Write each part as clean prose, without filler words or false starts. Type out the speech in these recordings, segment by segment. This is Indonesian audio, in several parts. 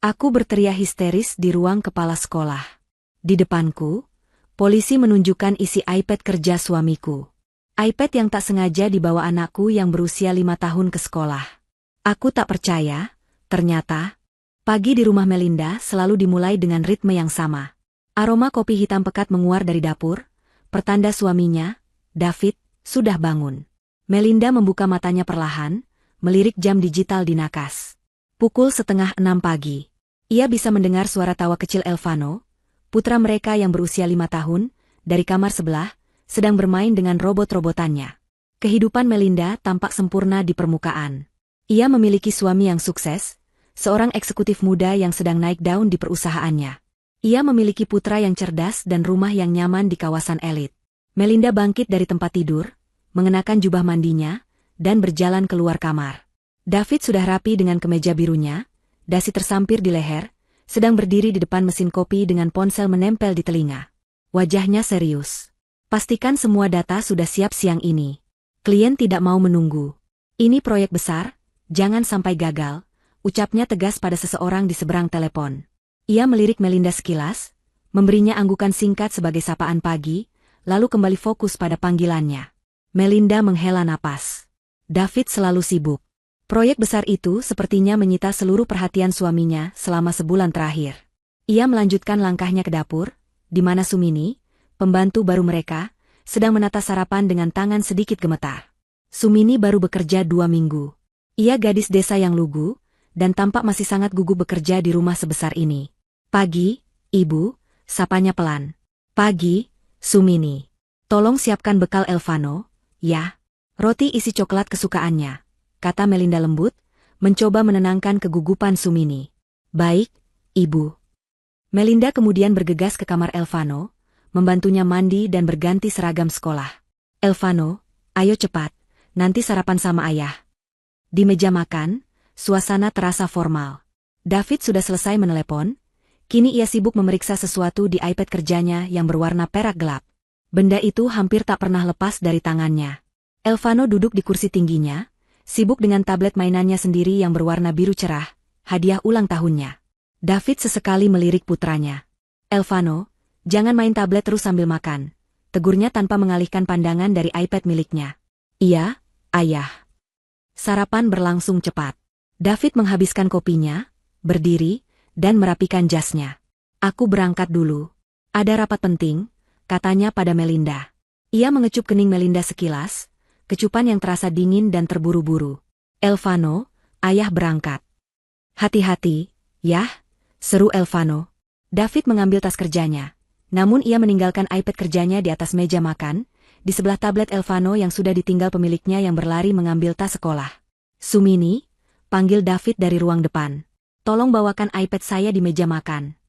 Aku berteriak histeris di ruang kepala sekolah. Di depanku, polisi menunjukkan isi iPad kerja suamiku. iPad yang tak sengaja dibawa anakku yang berusia 5 tahun ke sekolah. Aku tak percaya, ternyata, pagi di rumah Melinda selalu dimulai dengan ritme yang sama. Aroma kopi hitam pekat menguar dari dapur, pertanda suaminya, David, sudah bangun. Melinda membuka matanya perlahan, melirik jam digital di nakas. Pukul 5:30 pagi. Ia bisa mendengar suara tawa kecil Elvano, putra mereka yang berusia 5 tahun, dari kamar sebelah, sedang bermain dengan robot-robotannya. Kehidupan Melinda tampak sempurna di permukaan. Ia memiliki suami yang sukses, seorang eksekutif muda yang sedang naik daun di perusahaannya. Ia memiliki putra yang cerdas dan rumah yang nyaman di kawasan elit. Melinda bangkit dari tempat tidur, mengenakan jubah mandinya, dan berjalan keluar kamar. David sudah rapi dengan kemeja birunya, dasi tersampir di leher, sedang berdiri di depan mesin kopi dengan ponsel menempel di telinga. Wajahnya serius. Pastikan semua data sudah siap siang ini. Klien tidak mau menunggu. Ini proyek besar, jangan sampai gagal, ucapnya tegas pada seseorang di seberang telepon. Ia melirik Melinda sekilas, memberinya anggukan singkat sebagai sapaan pagi, lalu kembali fokus pada panggilannya. Melinda menghela napas. David selalu sibuk. Proyek besar itu sepertinya menyita seluruh perhatian suaminya selama sebulan terakhir. Ia melanjutkan langkahnya ke dapur, di mana Sumini, pembantu baru mereka, sedang menata sarapan dengan tangan sedikit gemetar. Sumini baru bekerja 2 minggu. Ia gadis desa yang lugu, dan tampak masih sangat gugup bekerja di rumah sebesar ini. Pagi, Ibu, sapanya pelan. Pagi, Sumini. Tolong siapkan bekal Elvano, ya. Roti isi coklat kesukaannya, kata Melinda lembut, mencoba menenangkan kegugupan Sumini. Baik, Ibu. Melinda kemudian bergegas ke kamar Elvano, membantunya mandi dan berganti seragam sekolah. Elvano, ayo cepat, nanti sarapan sama ayah. Di meja makan, suasana terasa formal. David sudah selesai menelepon, kini ia sibuk memeriksa sesuatu di iPad kerjanya yang berwarna perak gelap. Benda itu hampir tak pernah lepas dari tangannya. Elvano duduk di kursi tingginya, sibuk dengan tablet mainannya sendiri yang berwarna biru cerah, hadiah ulang tahunnya. David sesekali melirik putranya. Elvano, jangan main tablet terus sambil makan, tegurnya tanpa mengalihkan pandangan dari iPad miliknya. Iya, ayah. Sarapan berlangsung cepat. David menghabiskan kopinya, berdiri, dan merapikan jasnya. Aku berangkat dulu. Ada rapat penting, katanya pada Melinda. Ia mengecup kening Melinda sekilas, kecupan yang terasa dingin dan terburu-buru. Elvano, ayah berangkat. Hati-hati, yah, seru Elvano. David mengambil tas kerjanya. Namun ia meninggalkan iPad kerjanya di atas meja makan, di sebelah tablet Elvano yang sudah ditinggal pemiliknya yang berlari mengambil tas sekolah. Sumini, panggil David dari ruang depan. Tolong bawakan iPad saya di meja makan.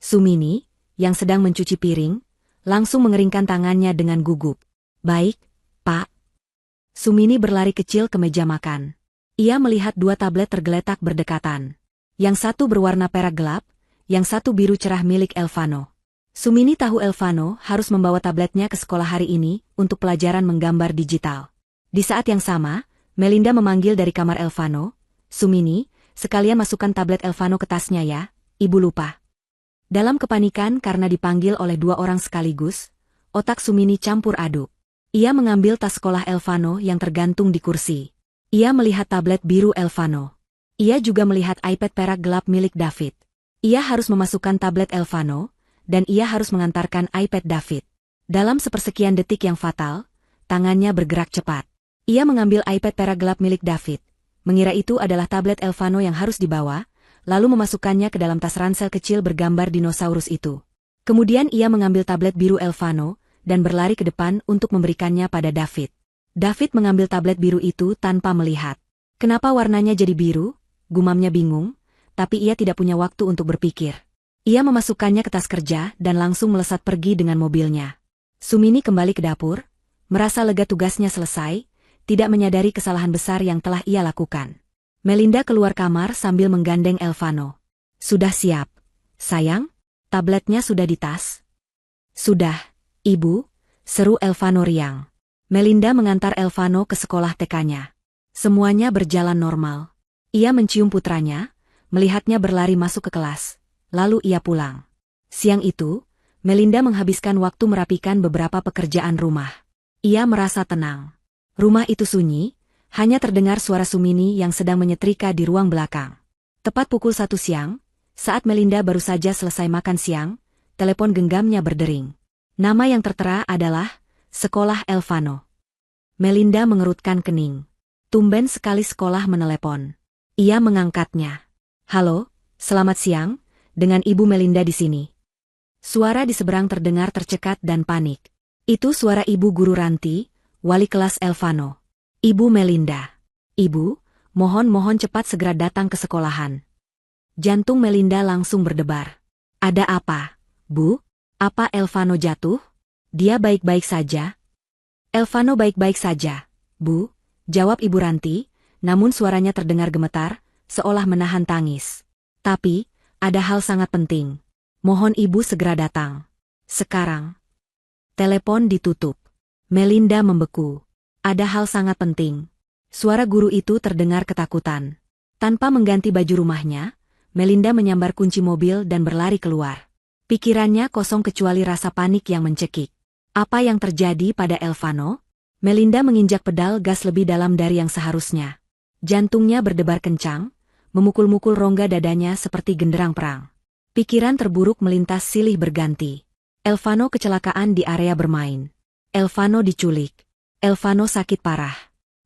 Sumini, yang sedang mencuci piring, langsung mengeringkan tangannya dengan gugup. Baik, Pak. Sumini berlari kecil ke meja makan. Ia melihat 2 tablet tergeletak berdekatan. Yang satu berwarna perak gelap, yang satu biru cerah milik Elvano. Sumini tahu Elvano harus membawa tabletnya ke sekolah hari ini untuk pelajaran menggambar digital. Di saat yang sama, Melinda memanggil dari kamar Elvano, Sumini, sekalian masukkan tablet Elvano ke tasnya ya, Ibu lupa. Dalam kepanikan karena dipanggil oleh 2 orang sekaligus, otak Sumini campur aduk. Ia mengambil tas sekolah Elvano yang tergantung di kursi. Ia melihat tablet biru Elvano. Ia juga melihat iPad perak gelap milik David. Ia harus memasukkan tablet Elvano, dan ia harus mengantarkan iPad David. Dalam sepersekian detik yang fatal, tangannya bergerak cepat. Ia mengambil iPad perak gelap milik David, mengira itu adalah tablet Elvano yang harus dibawa, lalu memasukkannya ke dalam tas ransel kecil bergambar dinosaurus itu. Kemudian ia mengambil tablet biru Elvano, dan berlari ke depan untuk memberikannya pada David. David mengambil tablet biru itu tanpa melihat. Kenapa warnanya jadi biru? Gumamnya bingung, tapi ia tidak punya waktu untuk berpikir. Ia memasukkannya ke tas kerja dan langsung melesat pergi dengan mobilnya. Sumini kembali ke dapur, merasa lega tugasnya selesai, tidak menyadari kesalahan besar yang telah ia lakukan. Melinda keluar kamar sambil menggandeng Elvano. Sudah siap, sayang? Tabletnya sudah di tas? Sudah. Ibu, seru Elvano riang. Melinda mengantar Elvano ke sekolah TK-nya. Semuanya berjalan normal. Ia mencium putranya, melihatnya berlari masuk ke kelas. Lalu ia pulang. Siang itu, Melinda menghabiskan waktu merapikan beberapa pekerjaan rumah. Ia merasa tenang. Rumah itu sunyi, hanya terdengar suara Sumini yang sedang menyetrika di ruang belakang. Tepat pukul 1 siang, saat Melinda baru saja selesai makan siang, telepon genggamnya berdering. Nama yang tertera adalah Sekolah Elvano. Melinda mengerutkan kening. Tumben sekali sekolah menelepon. Ia mengangkatnya. Halo, selamat siang, dengan Ibu Melinda di sini. Suara di seberang terdengar tercekat dan panik. Itu suara Ibu Guru Ranti, wali kelas Elvano. Ibu Melinda. Ibu, mohon cepat segera datang ke sekolahan. Jantung Melinda langsung berdebar. Ada apa, Bu? Apa Elvano jatuh? Dia baik-baik saja? Elvano baik-baik saja, Bu, jawab Ibu Ranti, namun suaranya terdengar gemetar, seolah menahan tangis. Tapi, ada hal sangat penting. Mohon Ibu segera datang. Sekarang. Telepon ditutup. Melinda membeku. Ada hal sangat penting. Suara guru itu terdengar ketakutan. Tanpa mengganti baju rumahnya, Melinda menyambar kunci mobil dan berlari keluar. Pikirannya kosong kecuali rasa panik yang mencekik. Apa yang terjadi pada Elvano? Melinda menginjak pedal gas lebih dalam dari yang seharusnya. Jantungnya berdebar kencang, memukul-mukul rongga dadanya seperti genderang perang. Pikiran terburuk melintas silih berganti. Elvano kecelakaan di area bermain. Elvano diculik. Elvano sakit parah.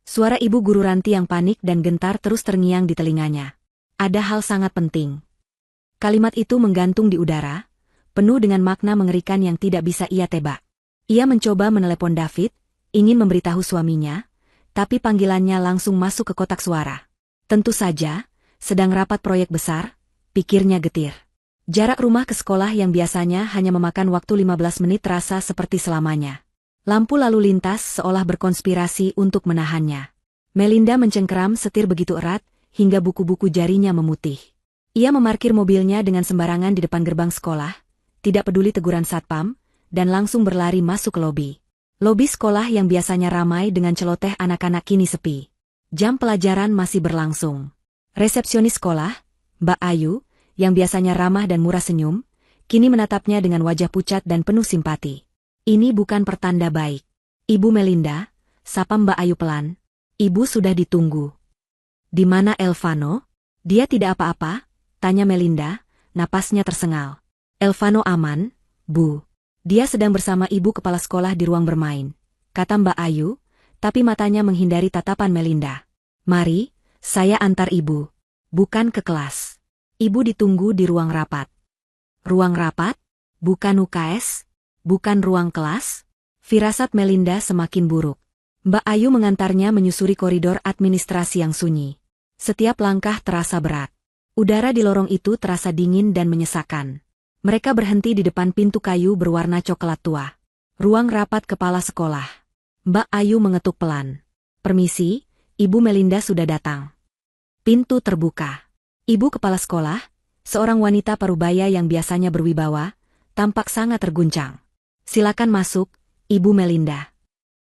Suara Ibu Guru Ranti yang panik dan gentar terus terngiang di telinganya. Ada hal sangat penting. Kalimat itu menggantung di udara, penuh dengan makna mengerikan yang tidak bisa ia tebak. Ia mencoba menelepon David, ingin memberitahu suaminya, tapi panggilannya langsung masuk ke kotak suara. Tentu saja, sedang rapat proyek besar, pikirnya getir. Jarak rumah ke sekolah yang biasanya hanya memakan waktu 15 menit terasa seperti selamanya. Lampu lalu lintas seolah berkonspirasi untuk menahannya. Melinda mencengkeram setir begitu erat, hingga buku-buku jarinya memutih. Ia memarkir mobilnya dengan sembarangan di depan gerbang sekolah, tidak peduli teguran satpam, dan langsung berlari masuk ke lobi. Lobi sekolah yang biasanya ramai dengan celoteh anak-anak kini sepi. Jam pelajaran masih berlangsung. Resepsionis sekolah, Mbak Ayu, yang biasanya ramah dan murah senyum, kini menatapnya dengan wajah pucat dan penuh simpati. Ini bukan pertanda baik. Ibu Melinda, sapa Mbak Ayu pelan. Ibu sudah ditunggu. Di mana Elvano? Dia tidak apa-apa, tanya Melinda, napasnya tersengal. Elvano aman, Bu. Dia sedang bersama ibu kepala sekolah di ruang bermain, kata Mbak Ayu, tapi matanya menghindari tatapan Melinda. Mari, saya antar ibu. Bukan ke kelas. Ibu ditunggu di ruang rapat. Ruang rapat? Bukan UKS? Bukan ruang kelas? Firasat Melinda semakin buruk. Mbak Ayu mengantarnya menyusuri koridor administrasi yang sunyi. Setiap langkah terasa berat. Udara di lorong itu terasa dingin dan menyesakan. Mereka berhenti di depan pintu kayu berwarna coklat tua. Ruang rapat kepala sekolah. Mbak Ayu mengetuk pelan. Permisi, Ibu Melinda sudah datang. Pintu terbuka. Ibu kepala sekolah, seorang wanita parubaya yang biasanya berwibawa, tampak sangat terguncang. Silakan masuk, Ibu Melinda.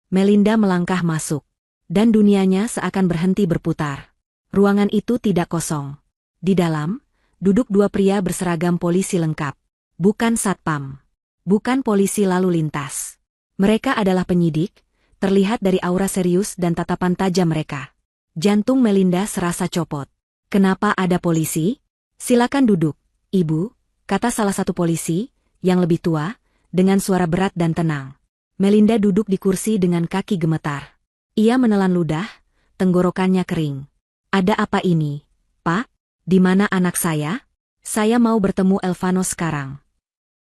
Melinda melangkah masuk. Dan dunianya seakan berhenti berputar. Ruangan itu tidak kosong. Di dalam, duduk dua pria berseragam polisi lengkap. Bukan satpam. Bukan polisi lalu lintas. Mereka adalah penyidik, terlihat dari aura serius dan tatapan tajam mereka. Jantung Melinda serasa copot. Kenapa ada polisi? Silakan duduk, Ibu, kata salah satu polisi, yang lebih tua, dengan suara berat dan tenang. Melinda duduk di kursi dengan kaki gemetar. Ia menelan ludah, tenggorokannya kering. Ada apa ini, Pak? Di mana anak saya? Saya mau bertemu Elvano sekarang.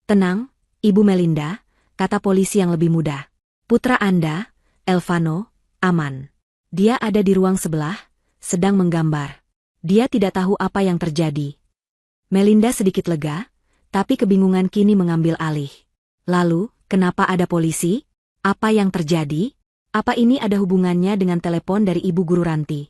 Tenang, Ibu Melinda, kata polisi yang lebih muda. Putra Anda, Elvano, aman. Dia ada di ruang sebelah, sedang menggambar. Dia tidak tahu apa yang terjadi. Melinda sedikit lega, tapi kebingungan kini mengambil alih. Lalu, kenapa ada polisi? Apa yang terjadi? Apa ini ada hubungannya dengan telepon dari Ibu Guru Ranti?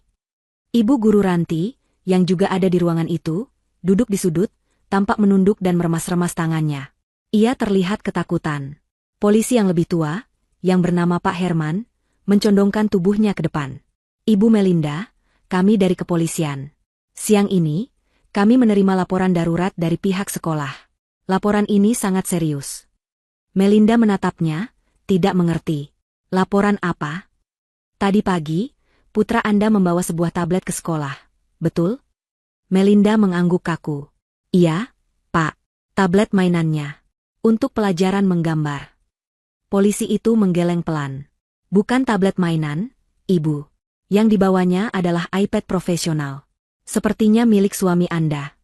Ibu Guru Ranti, yang juga ada di ruangan itu, duduk di sudut, tampak menunduk dan meremas-remas tangannya. Ia terlihat ketakutan. Polisi yang lebih tua, yang bernama Pak Herman, mencondongkan tubuhnya ke depan. Ibu Melinda, kami dari kepolisian. Siang ini, Kami menerima laporan darurat dari pihak sekolah. Laporan ini sangat serius. Melinda menatapnya, tidak mengerti. Laporan apa? Tadi pagi, putra Anda membawa sebuah tablet ke sekolah, betul? Melinda mengangguk kaku. Iya, Pak. Tablet mainannya. Untuk pelajaran menggambar. Polisi itu menggeleng pelan. Bukan tablet mainan, Ibu. Yang dibawanya adalah iPad profesional. Sepertinya milik suami Anda.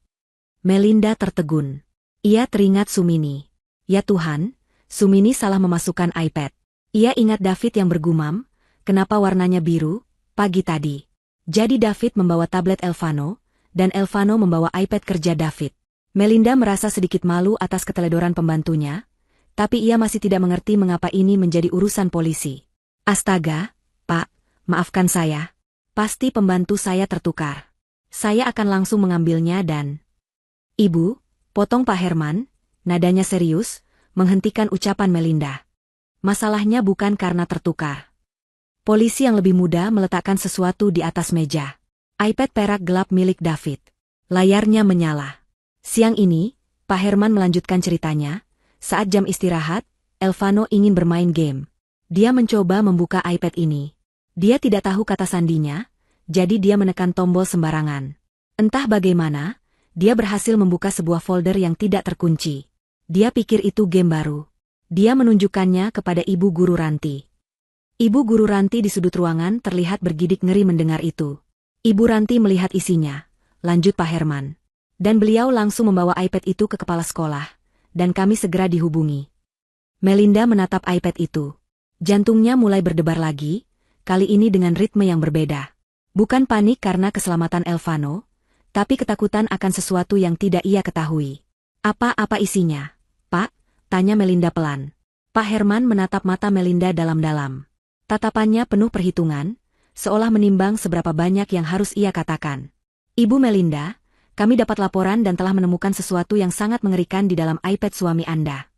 Melinda tertegun. Ia teringat Sumini. Ya Tuhan, Sumini salah memasukkan iPad. Ia ingat David yang bergumam, kenapa warnanya biru, pagi tadi. Jadi David membawa tablet Elvano, dan Elvano membawa iPad kerja David. Melinda merasa sedikit malu atas keteledoran pembantunya, tapi ia masih tidak mengerti mengapa ini menjadi urusan polisi. Astaga, Pak, maafkan saya. Pasti pembantu saya tertukar. Saya akan langsung mengambilnya dan... Ibu, potong Pak Herman, nadanya serius, menghentikan ucapan Melinda. Masalahnya bukan karena tertukar. Polisi yang lebih muda meletakkan sesuatu di atas meja. iPad perak gelap milik David. Layarnya menyala. Siang ini, Pak Herman melanjutkan ceritanya. Saat jam istirahat, Elvano ingin bermain game. Dia mencoba membuka iPad ini. Dia tidak tahu kata sandinya, jadi dia menekan tombol sembarangan. Entah bagaimana, dia berhasil membuka sebuah folder yang tidak terkunci. Dia pikir itu game baru. Dia menunjukkannya kepada Ibu Guru Ranti. Ibu Guru Ranti di sudut ruangan terlihat bergidik ngeri mendengar itu. Ibu Ranti melihat isinya, lanjut Pak Herman. Dan beliau langsung membawa iPad itu ke kepala sekolah, dan kami segera dihubungi. Melinda menatap iPad itu. Jantungnya mulai berdebar lagi, kali ini dengan ritme yang berbeda. Bukan panik karena keselamatan Elvano, tapi ketakutan akan sesuatu yang tidak ia ketahui. Apa-apa isinya, Pak? Tanya Melinda pelan. Pak Herman menatap mata Melinda dalam-dalam. Tatapannya penuh perhitungan, seolah menimbang seberapa banyak yang harus ia katakan. Ibu Melinda, kami dapat laporan dan telah menemukan sesuatu yang sangat mengerikan di dalam iPad suami Anda.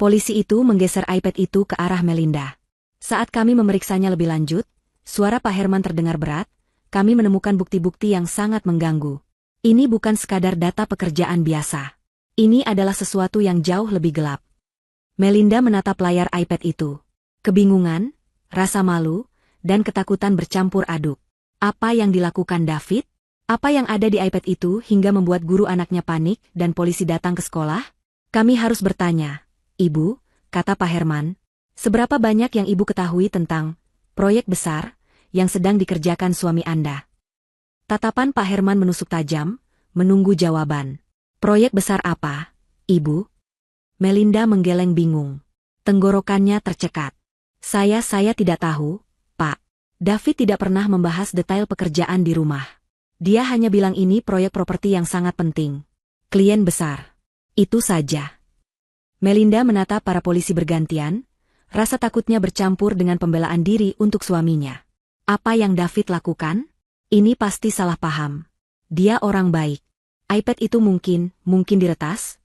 Polisi itu menggeser iPad itu ke arah Melinda. Saat kami memeriksanya lebih lanjut, suara Pak Herman terdengar berat, kami menemukan bukti-bukti yang sangat mengganggu. Ini bukan sekadar data pekerjaan biasa. Ini adalah sesuatu yang jauh lebih gelap. Melinda menatap layar iPad itu. Kebingungan, rasa malu, dan ketakutan bercampur aduk. Apa yang dilakukan David? Apa yang ada di iPad itu hingga membuat guru anaknya panik dan polisi datang ke sekolah? Kami harus bertanya. Ibu, kata Pak Herman, seberapa banyak yang Ibu ketahui tentang proyek besar yang sedang dikerjakan suami Anda? Tatapan Pak Herman menusuk tajam, menunggu jawaban. Proyek besar apa, Ibu? Melinda menggeleng bingung. Tenggorokannya tercekat. Saya tidak tahu, Pak. David tidak pernah membahas detail pekerjaan di rumah. Dia hanya bilang ini proyek properti yang sangat penting. Klien besar. Itu saja. Melinda menatap para polisi bergantian, rasa takutnya bercampur dengan pembelaan diri untuk suaminya. Apa yang David lakukan? Ini pasti salah paham. Dia orang baik. iPad itu mungkin diretas?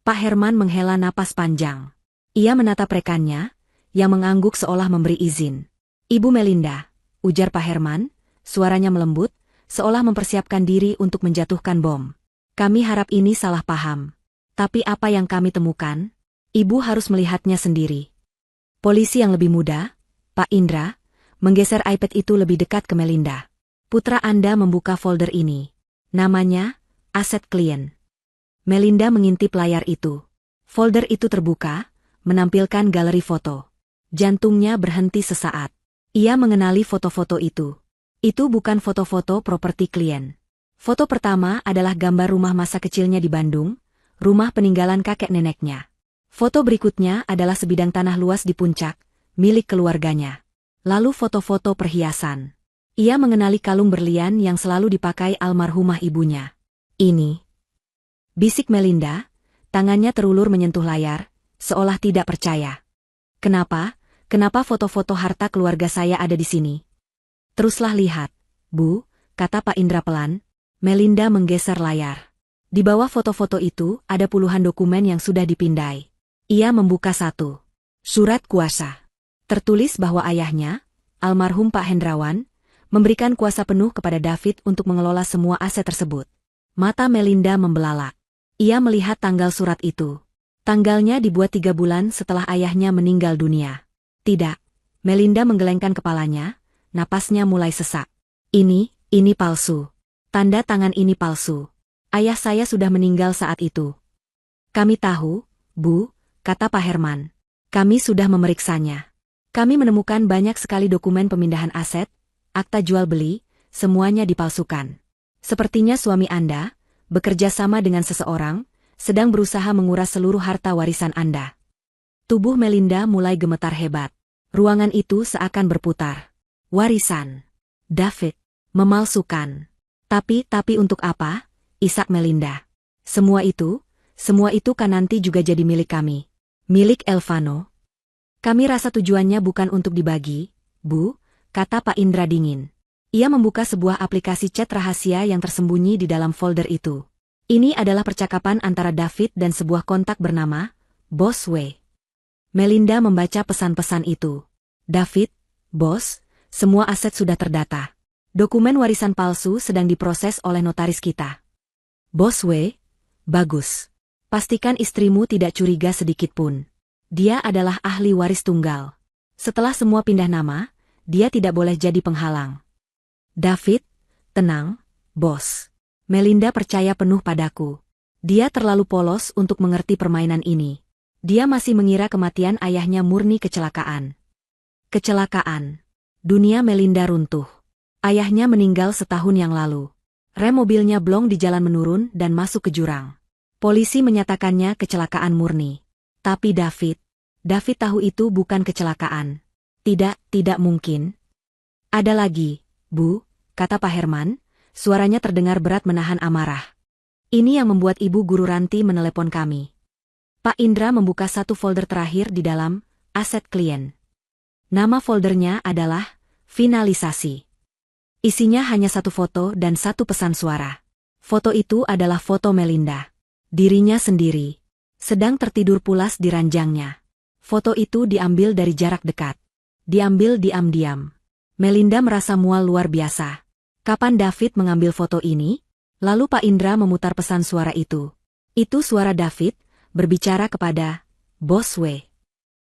Pak Herman menghela napas panjang. Ia menatap rekannya, yang mengangguk seolah memberi izin. Ibu Melinda, ujar Pak Herman, suaranya melembut, seolah mempersiapkan diri untuk menjatuhkan bom. Kami harap ini salah paham. Tapi apa yang kami temukan? Ibu harus melihatnya sendiri. Polisi yang lebih muda, Pak Indra, menggeser iPad itu lebih dekat ke Melinda. Putra Anda membuka folder ini. Namanya, Aset Klien. Melinda mengintip layar itu. Folder itu terbuka, menampilkan galeri foto. Jantungnya berhenti sesaat. Ia mengenali foto-foto itu. Itu bukan foto-foto properti klien. Foto pertama adalah gambar rumah masa kecilnya di Bandung, rumah peninggalan kakek neneknya. Foto berikutnya adalah sebidang tanah luas di puncak, milik keluarganya. Lalu foto-foto perhiasan. Ia mengenali kalung berlian yang selalu dipakai almarhumah ibunya. Ini. Bisik Melinda, tangannya terulur menyentuh layar, seolah tidak percaya. Kenapa foto-foto harta keluarga saya ada di sini? Teruslah lihat, Bu, kata Pak Indra pelan. Melinda menggeser layar. Di bawah foto-foto itu ada puluhan dokumen yang sudah dipindai. Ia membuka satu. Surat kuasa. Tertulis bahwa ayahnya, almarhum Pak Hendrawan, memberikan kuasa penuh kepada David untuk mengelola semua aset tersebut. Mata Melinda membelalak. Ia melihat tanggal surat itu. Tanggalnya dibuat 3 bulan setelah ayahnya meninggal dunia. Tidak. Melinda menggelengkan kepalanya, napasnya mulai sesak. Ini palsu. Tanda tangan ini palsu. Ayah saya sudah meninggal saat itu. Kami tahu, Bu, kata Pak Herman. Kami sudah memeriksanya. Kami menemukan banyak sekali dokumen pemindahan aset, akta jual beli, semuanya dipalsukan. Sepertinya suami Anda, bekerja sama dengan seseorang, sedang berusaha menguras seluruh harta warisan Anda. Tubuh Melinda mulai gemetar hebat. Ruangan itu seakan berputar. Warisan. David. Memalsukan. Tapi untuk apa? Isak Melinda. Semua itu kan nanti juga jadi milik kami. Milik Elvano. Kami rasa tujuannya bukan untuk dibagi, Bu, kata Pak Indra dingin. Ia membuka sebuah aplikasi chat rahasia yang tersembunyi di dalam folder itu. Ini adalah percakapan antara David dan sebuah kontak bernama Bos W. Melinda membaca pesan-pesan itu. David, Bos, semua aset sudah terdata. Dokumen warisan palsu sedang diproses oleh notaris kita. Bos W, bagus. Pastikan istrimu tidak curiga sedikitpun. Dia adalah ahli waris tunggal. Setelah semua pindah nama, dia tidak boleh jadi penghalang. David, tenang, Bos. Melinda percaya penuh padaku. Dia terlalu polos untuk mengerti permainan ini. Dia masih mengira kematian ayahnya murni kecelakaan. Kecelakaan. Dunia Melinda runtuh. Ayahnya meninggal setahun yang lalu. Rem mobilnya blong di jalan menurun dan masuk ke jurang. Polisi menyatakannya kecelakaan murni. Tapi David tahu itu bukan kecelakaan. Tidak mungkin. Ada lagi, Bu, kata Pak Herman, suaranya terdengar berat menahan amarah. Ini yang membuat Ibu Guru Ranti menelepon kami. Pak Indra membuka satu folder terakhir di dalam aset klien. Nama foldernya adalah Finalisasi. Isinya hanya satu foto dan satu pesan suara. Foto itu adalah foto Melinda. Dirinya sendiri. Sedang tertidur pulas di ranjangnya. Foto itu diambil dari jarak dekat. Diambil diam-diam. Melinda merasa mual luar biasa. Kapan David mengambil foto ini? Lalu Pak Indra memutar pesan suara itu. Itu suara David, berbicara kepada Bos W.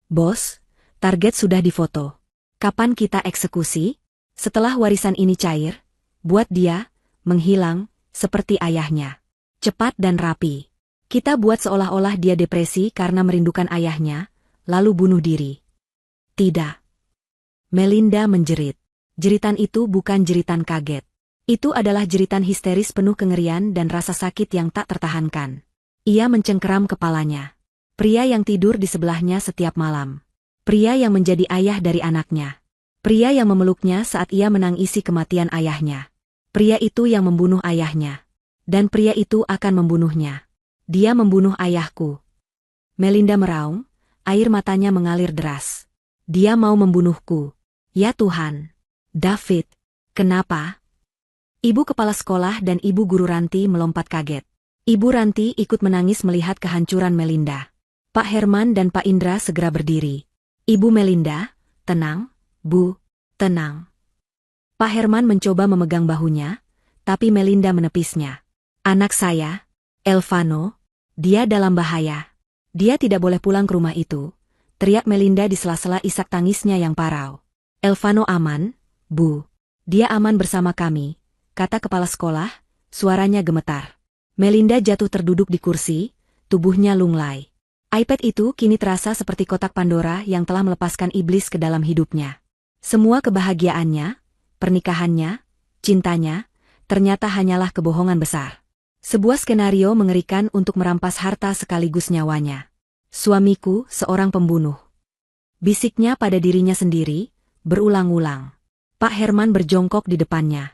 Bos, target sudah difoto. Kapan kita eksekusi? Setelah warisan ini cair, buat dia menghilang seperti ayahnya. Cepat dan rapi. Kita buat seolah-olah dia depresi karena merindukan ayahnya, lalu bunuh diri. Tidak. Melinda menjerit. Jeritan itu bukan jeritan kaget. Itu adalah jeritan histeris penuh kengerian dan rasa sakit yang tak tertahankan. Ia mencengkeram kepalanya. Pria yang tidur di sebelahnya setiap malam. Pria yang menjadi ayah dari anaknya. Pria yang memeluknya saat ia menangisi kematian ayahnya. Pria itu yang membunuh ayahnya. Dan pria itu akan membunuhnya. Dia membunuh ayahku. Melinda meraung, air matanya mengalir deras. Dia mau membunuhku. Ya Tuhan. David, kenapa? Ibu kepala sekolah dan Ibu Guru Ranti melompat kaget. Ibu Ranti ikut menangis melihat kehancuran Melinda. Pak Herman dan Pak Indra segera berdiri. Ibu Melinda, tenang. Bu, tenang. Pak Herman mencoba memegang bahunya, tapi Melinda menepisnya. Anak saya, Elvano, dia dalam bahaya. Dia tidak boleh pulang ke rumah itu, teriak Melinda di sela-sela isak tangisnya yang parau. Elvano aman, Bu. Dia aman bersama kami, kata kepala sekolah, suaranya gemetar. Melinda jatuh terduduk di kursi, tubuhnya lunglai. iPad itu kini terasa seperti kotak Pandora yang telah melepaskan iblis ke dalam hidupnya. Semua kebahagiaannya, pernikahannya, cintanya, ternyata hanyalah kebohongan besar. Sebuah skenario mengerikan untuk merampas harta sekaligus nyawanya. Suamiku seorang pembunuh. Bisiknya pada dirinya sendiri, berulang-ulang. Pak Herman berjongkok di depannya.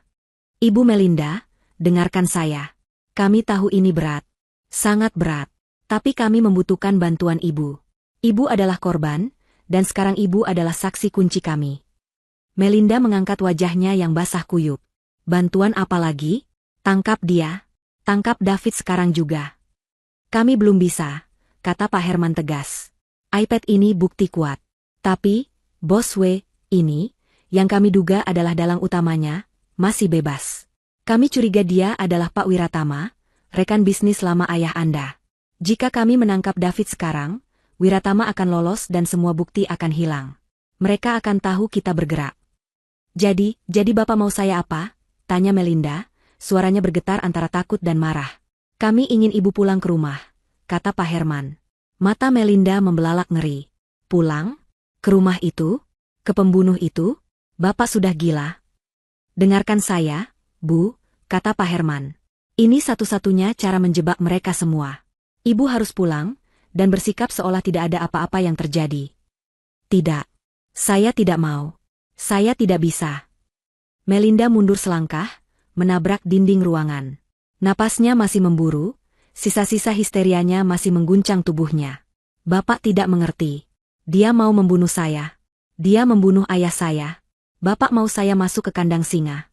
Ibu Melinda, dengarkan saya. Kami tahu ini berat. Sangat berat. Tapi kami membutuhkan bantuan Ibu. Ibu adalah korban, dan sekarang Ibu adalah saksi kunci kami. Melinda mengangkat wajahnya yang basah kuyup. Bantuan apa lagi? Tangkap dia. Tangkap David sekarang juga. Kami belum bisa, kata Pak Herman tegas. iPad ini bukti kuat. Tapi, Bos W, ini, yang kami duga adalah dalang utamanya, masih bebas. Kami curiga dia adalah Pak Wiratama, rekan bisnis lama ayah Anda. Jika kami menangkap David sekarang, Wiratama akan lolos dan semua bukti akan hilang. Mereka akan tahu kita bergerak. Jadi Bapak mau saya apa? Tanya Melinda, suaranya bergetar antara takut dan marah. Kami ingin Ibu pulang ke rumah, kata Pak Herman. Mata Melinda membelalak ngeri. Pulang? Ke rumah itu? Ke pembunuh itu? Bapak sudah gila. Dengarkan saya, Bu, kata Pak Herman. Ini satu-satunya cara menjebak mereka semua. Ibu harus pulang, dan bersikap seolah tidak ada apa-apa yang terjadi. Tidak. Saya tidak mau. Saya tidak bisa. Melinda mundur selangkah, menabrak dinding ruangan. Napasnya masih memburu, sisa-sisa histerianya masih mengguncang tubuhnya. Bapak tidak mengerti. Dia mau membunuh saya. Dia membunuh ayah saya. Bapak mau saya masuk ke kandang singa.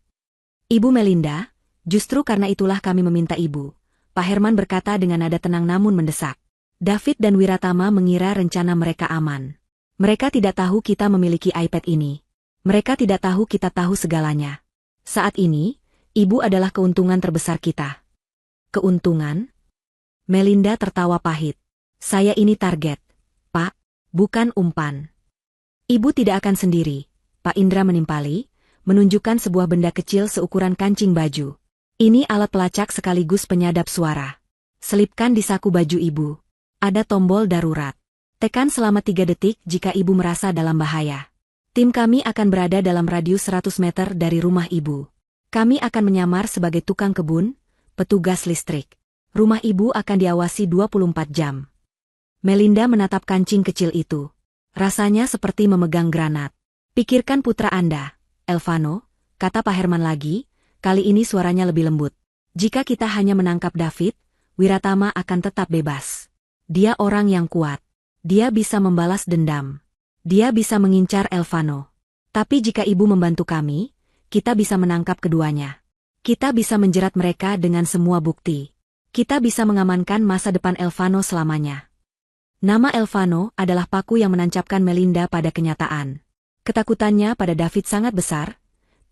Ibu Melinda, justru karena itulah kami meminta Ibu. Pak Herman berkata dengan nada tenang namun mendesak. David dan Wiratama mengira rencana mereka aman. Mereka tidak tahu kita memiliki iPad ini. Mereka tidak tahu kita tahu segalanya. Saat ini, Ibu adalah keuntungan terbesar kita. Keuntungan? Melinda tertawa pahit. Saya ini target, Pak, bukan umpan. Ibu tidak akan sendiri, Pak Indra menimpali, menunjukkan sebuah benda kecil seukuran kancing baju. Ini alat pelacak sekaligus penyadap suara. Selipkan di saku baju Ibu. Ada tombol darurat. Tekan selama 3 detik jika Ibu merasa dalam bahaya. Tim kami akan berada dalam radius 100 meter dari rumah Ibu. Kami akan menyamar sebagai tukang kebun, petugas listrik. Rumah Ibu akan diawasi 24 jam. Melinda menatap kancing kecil itu. Rasanya seperti memegang granat. Pikirkan putra Anda, Elvano, kata Pak Herman lagi, kali ini suaranya lebih lembut. Jika kita hanya menangkap David, Wiratama akan tetap bebas. Dia orang yang kuat. Dia bisa membalas dendam. Dia bisa mengincar Elvano. Tapi jika Ibu membantu kami, kita bisa menangkap keduanya. Kita bisa menjerat mereka dengan semua bukti. Kita bisa mengamankan masa depan Elvano selamanya. Nama Elvano adalah paku yang menancapkan Melinda pada kenyataan. Ketakutannya pada David sangat besar,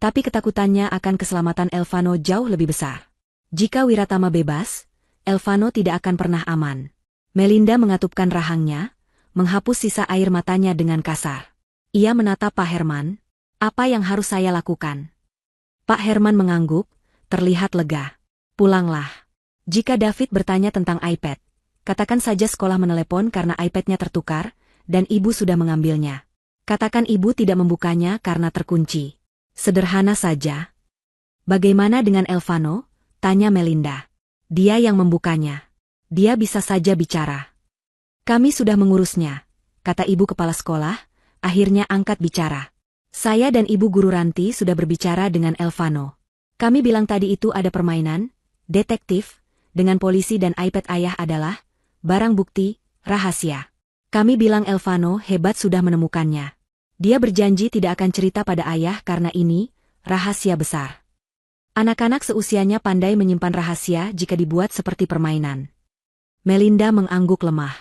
tapi ketakutannya akan keselamatan Elvano jauh lebih besar. Jika Wiratama bebas, Elvano tidak akan pernah aman. Melinda mengatupkan rahangnya, menghapus sisa air matanya dengan kasar. Ia menatap Pak Herman. Apa yang harus saya lakukan? Pak Herman mengangguk, terlihat lega. Pulanglah. Jika David bertanya tentang iPad, katakan saja sekolah menelepon karena iPad-nya tertukar, dan Ibu sudah mengambilnya. Katakan Ibu tidak membukanya karena terkunci. Sederhana saja. Bagaimana dengan Elvano? Tanya Melinda. Dia yang membukanya. Dia bisa saja bicara. Kami sudah mengurusnya, kata Ibu kepala sekolah, akhirnya angkat bicara. Saya dan Ibu guru Ranti sudah berbicara dengan Elvano. Kami bilang tadi itu ada permainan, detektif, dengan polisi dan iPad ayah adalah barang bukti, rahasia. Kami bilang Elvano hebat sudah menemukannya. Dia berjanji tidak akan cerita pada ayah karena ini rahasia besar. Anak-anak seusianya pandai menyimpan rahasia jika dibuat seperti permainan. Melinda mengangguk lemah.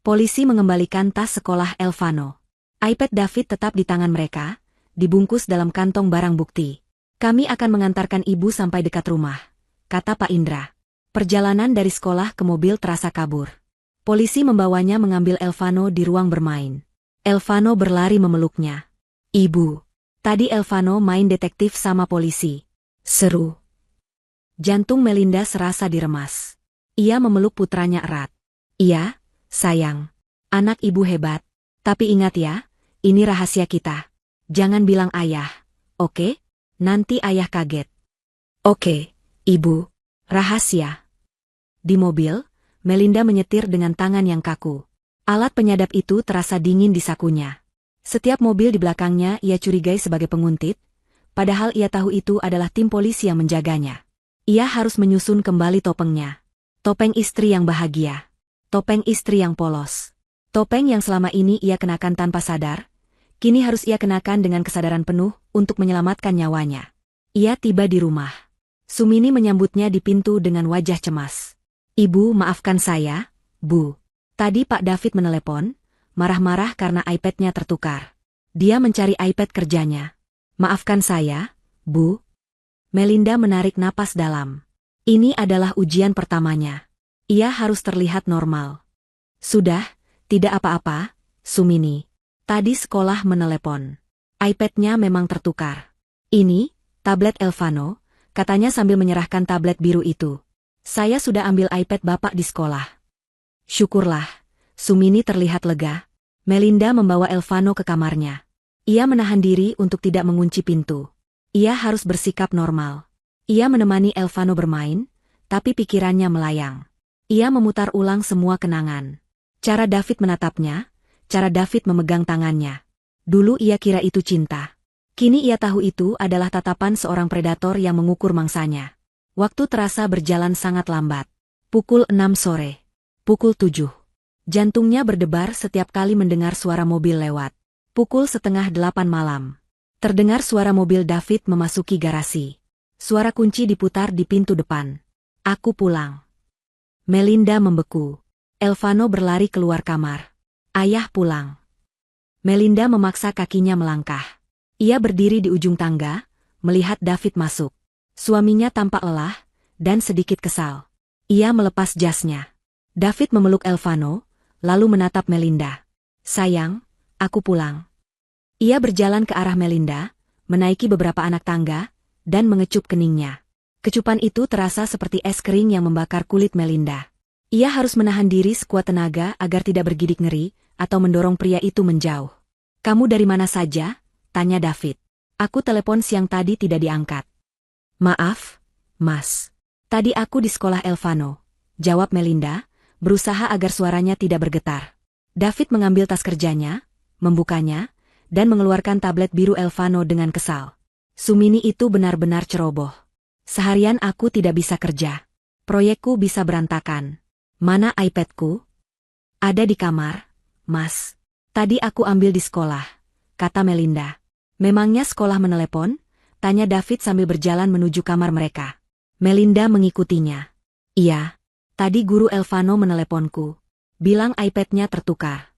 Polisi mengembalikan tas sekolah Elvano. iPad David tetap di tangan mereka, dibungkus dalam kantong barang bukti. Kami akan mengantarkan Ibu sampai dekat rumah, kata Pak Indra. Perjalanan dari sekolah ke mobil terasa kabur. Polisi membawanya mengambil Elvano di ruang bermain. Elvano berlari memeluknya. Ibu, tadi Elvano main detektif sama polisi. Seru. Jantung Melinda serasa diremas. Ia memeluk putranya erat. Iya, sayang. Anak Ibu hebat. Tapi ingat ya, ini rahasia kita. Jangan bilang ayah, oke? Nanti ayah kaget. Oke, Ibu. Rahasia. Di mobil, Melinda menyetir dengan tangan yang kaku. Alat penyadap itu terasa dingin di sakunya. Setiap mobil di belakangnya ia curigai sebagai penguntit, padahal ia tahu itu adalah tim polisi yang menjaganya. Ia harus menyusun kembali topengnya. Topeng istri yang bahagia. Topeng istri yang polos. Topeng yang selama ini ia kenakan tanpa sadar, kini harus ia kenakan dengan kesadaran penuh untuk menyelamatkan nyawanya. Ia tiba di rumah. Sumini menyambutnya di pintu dengan wajah cemas. Ibu, maafkan saya, Bu. Tadi Pak David menelepon, marah-marah karena iPad-nya tertukar. Dia mencari iPad kerjanya. Maafkan saya, Bu. Melinda menarik napas dalam. Ini adalah ujian pertamanya. Ia harus terlihat normal. Sudah, tidak apa-apa, Sumini. Tadi sekolah menelepon. iPad-nya memang tertukar. Ini, tablet Elvano, katanya sambil menyerahkan tablet biru itu. Saya sudah ambil iPad Bapak di sekolah. Syukurlah, Sumini terlihat lega. Melinda membawa Elvano ke kamarnya. Ia menahan diri untuk tidak mengunci pintu. Ia harus bersikap normal. Ia menemani Elvano bermain, tapi pikirannya melayang. Ia memutar ulang semua kenangan. Cara David menatapnya, cara David memegang tangannya. Dulu ia kira itu cinta. Kini ia tahu itu adalah tatapan seorang predator yang mengukur mangsanya. Waktu terasa berjalan sangat lambat. Pukul 6 sore. Pukul 7. Jantungnya berdebar setiap kali mendengar suara mobil lewat. Pukul setengah 8 malam. Terdengar suara mobil David memasuki garasi. Suara kunci diputar di pintu depan. Aku pulang. Melinda membeku. Elvano berlari keluar kamar. Ayah pulang. Melinda memaksa kakinya melangkah. Ia berdiri di ujung tangga, melihat David masuk. Suaminya tampak lelah, dan sedikit kesal. Ia melepas jasnya. David memeluk Elvano, lalu menatap Melinda. Sayang, aku pulang. Ia berjalan ke arah Melinda, menaiki beberapa anak tangga, dan mengecup keningnya. Kecupan itu terasa seperti es kering yang membakar kulit Melinda. Ia harus menahan diri sekuat tenaga agar tidak bergidik ngeri, atau mendorong pria itu menjauh. Kamu dari mana saja? Tanya David. Aku telepon siang tadi tidak diangkat. Maaf, Mas. Tadi aku di sekolah Elvano. Jawab Melinda, berusaha agar suaranya tidak bergetar. David mengambil tas kerjanya, membukanya, dan mengeluarkan tablet biru Elvano dengan kesal. Sumini itu benar-benar ceroboh. Seharian aku tidak bisa kerja. Proyekku bisa berantakan. Mana iPadku? Ada di kamar, Mas. Tadi aku ambil di sekolah, kata Melinda. Memangnya sekolah menelepon? Tanya David sambil berjalan menuju kamar mereka. Melinda mengikutinya. Iya. Tadi guru Elvano meneleponku. Bilang iPad-nya tertukar.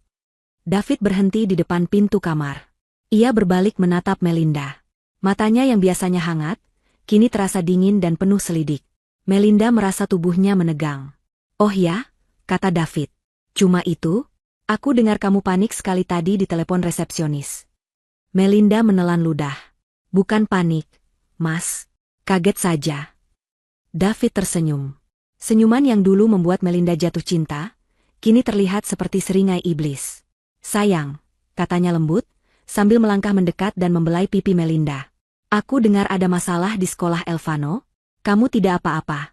David berhenti di depan pintu kamar. Ia berbalik menatap Melinda. Matanya yang biasanya hangat, kini terasa dingin dan penuh selidik. Melinda merasa tubuhnya menegang. Oh ya, kata David. Cuma itu? Aku dengar kamu panik sekali tadi di telepon resepsionis. Melinda menelan ludah. Bukan panik, Mas. Kaget saja. David tersenyum. Senyuman yang dulu membuat Melinda jatuh cinta, kini terlihat seperti seringai iblis. Sayang, katanya lembut, sambil melangkah mendekat dan membelai pipi Melinda. Aku dengar ada masalah di sekolah Elvano. Kamu tidak apa-apa.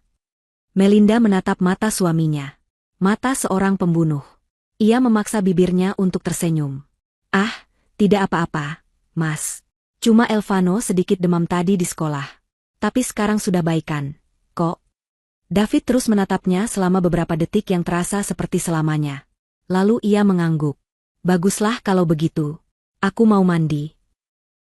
Melinda menatap mata suaminya. Mata seorang pembunuh. Ia memaksa bibirnya untuk tersenyum. Ah, tidak apa-apa, Mas. Cuma Elvano sedikit demam tadi di sekolah. Tapi sekarang sudah baikan, kok. David terus menatapnya selama beberapa detik yang terasa seperti selamanya. Lalu ia mengangguk. Baguslah kalau begitu. Aku mau mandi.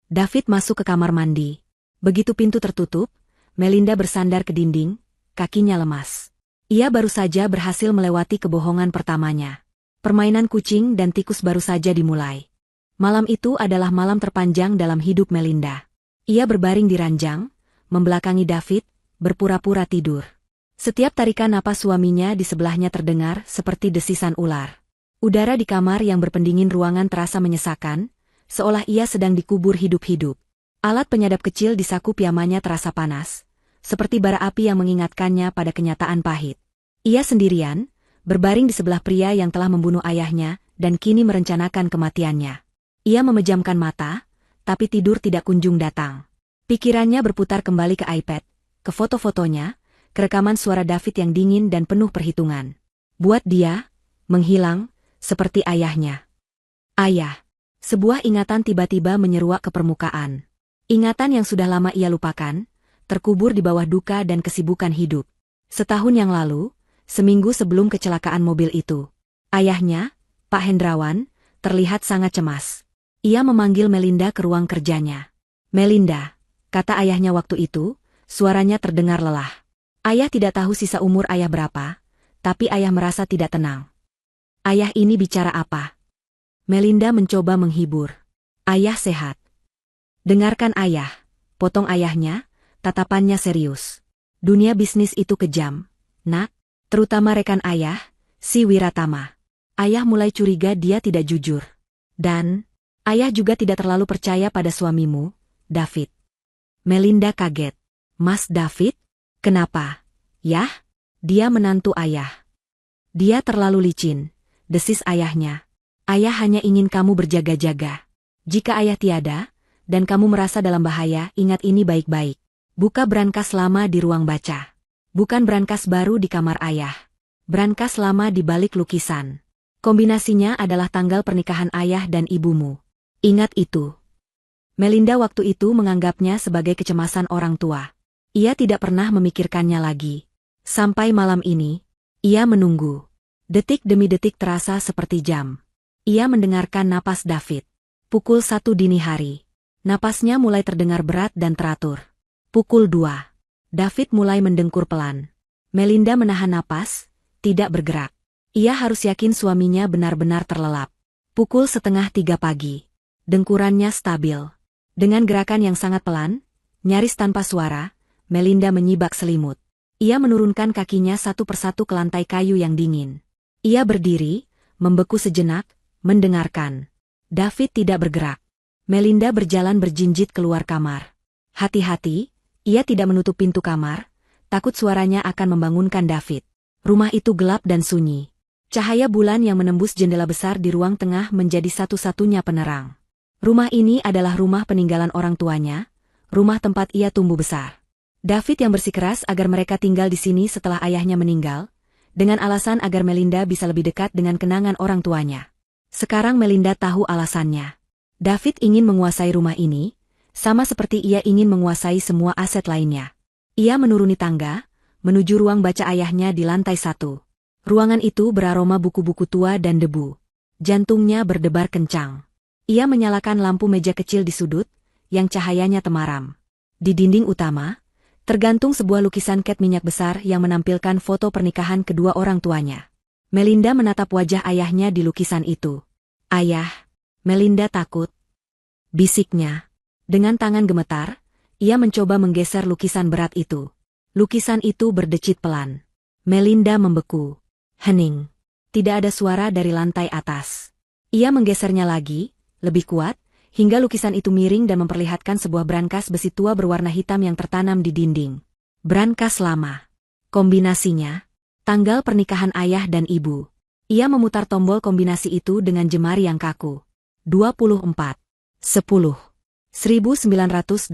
David masuk ke kamar mandi. Begitu pintu tertutup, Melinda bersandar ke dinding, kakinya lemas. Ia baru saja berhasil melewati kebohongan pertamanya. Permainan kucing dan tikus baru saja dimulai. Malam itu adalah malam terpanjang dalam hidup Melinda. Ia berbaring di ranjang, membelakangi David, berpura-pura tidur. Setiap tarikan napas suaminya di sebelahnya terdengar seperti desisan ular. Udara di kamar yang berpendingin ruangan terasa menyesakan, seolah ia sedang dikubur hidup-hidup. Alat penyadap kecil di saku piyamanya terasa panas, seperti bara api yang mengingatkannya pada kenyataan pahit. Ia sendirian, berbaring di sebelah pria yang telah membunuh ayahnya dan kini merencanakan kematiannya. Ia memejamkan mata, tapi tidur tidak kunjung datang. Pikirannya berputar kembali ke iPad, ke foto-fotonya, ke rekaman suara David yang dingin dan penuh perhitungan. Buat dia, menghilang, seperti ayahnya. Ayah. Sebuah ingatan tiba-tiba menyeruak ke permukaan. Ingatan yang sudah lama ia lupakan, terkubur di bawah duka dan kesibukan hidup. Setahun yang lalu, seminggu sebelum kecelakaan mobil itu, ayahnya, Pak Hendrawan, terlihat sangat cemas. Ia memanggil Melinda ke ruang kerjanya. Melinda, kata ayahnya waktu itu, suaranya terdengar lelah. Ayah tidak tahu sisa umur ayah berapa, tapi ayah merasa tidak tenang. Ayah ini bicara apa? Melinda mencoba menghibur. Ayah sehat. Dengarkan ayah, potong ayahnya, tatapannya serius. Dunia bisnis itu kejam, nak. Terutama rekan ayah, si Wiratama. Ayah mulai curiga dia tidak jujur. Dan, ayah juga tidak terlalu percaya pada suamimu, David. Melinda kaget. Mas David? Kenapa? Yah? Dia menantu ayah. Dia terlalu licin, desis ayahnya. Ayah hanya ingin kamu berjaga-jaga. Jika ayah tiada, dan kamu merasa dalam bahaya, ingat ini baik-baik. Buka brankas lama di ruang baca. Bukan brankas baru di kamar ayah. Brankas lama di balik lukisan. Kombinasinya adalah tanggal pernikahan ayah dan ibumu. Ingat itu. Melinda waktu itu menganggapnya sebagai kecemasan orang tua. Ia tidak pernah memikirkannya lagi. Sampai malam ini, ia menunggu. Detik demi detik terasa seperti jam. Ia mendengarkan napas David. Pukul 1 dini hari. Napasnya mulai terdengar berat dan teratur. Pukul 2. David mulai mendengkur pelan. Melinda menahan napas, tidak bergerak. Ia harus yakin suaminya benar-benar terlelap. Pukul 2:30 pagi. Dengkurannya stabil. Dengan gerakan yang sangat pelan, nyaris tanpa suara, Melinda menyibak selimut. Ia menurunkan kakinya satu persatu ke lantai kayu yang dingin. Ia berdiri, membeku sejenak, mendengarkan. David tidak bergerak. Melinda berjalan berjinjit keluar kamar. Hati-hati, ia tidak menutup pintu kamar, takut suaranya akan membangunkan David. Rumah itu gelap dan sunyi. Cahaya bulan yang menembus jendela besar di ruang tengah menjadi satu-satunya penerang. Rumah ini adalah rumah peninggalan orang tuanya, rumah tempat ia tumbuh besar. David yang bersikeras agar mereka tinggal di sini setelah ayahnya meninggal, dengan alasan agar Melinda bisa lebih dekat dengan kenangan orang tuanya. Sekarang Melinda tahu alasannya. David ingin menguasai rumah ini, sama seperti ia ingin menguasai semua aset lainnya. Ia menuruni tangga, menuju ruang baca ayahnya di lantai 1. Ruangan itu beraroma buku-buku tua dan debu. Jantungnya berdebar kencang. Ia menyalakan lampu meja kecil di sudut, yang cahayanya temaram. Di dinding utama, tergantung sebuah lukisan cat minyak besar yang menampilkan foto pernikahan kedua orang tuanya. Melinda menatap wajah ayahnya di lukisan itu. Ayah, Melinda takut. Bisiknya. Dengan tangan gemetar, ia mencoba menggeser lukisan berat itu. Lukisan itu berdecit pelan. Melinda membeku. Hening. Tidak ada suara dari lantai atas. Ia menggesernya lagi, lebih kuat, hingga lukisan itu miring dan memperlihatkan sebuah brankas besi tua berwarna hitam yang tertanam di dinding. Brankas lama. Kombinasinya, tanggal pernikahan ayah dan ibu. Ia memutar tombol kombinasi itu dengan jemari yang kaku. 24. 10. 1985.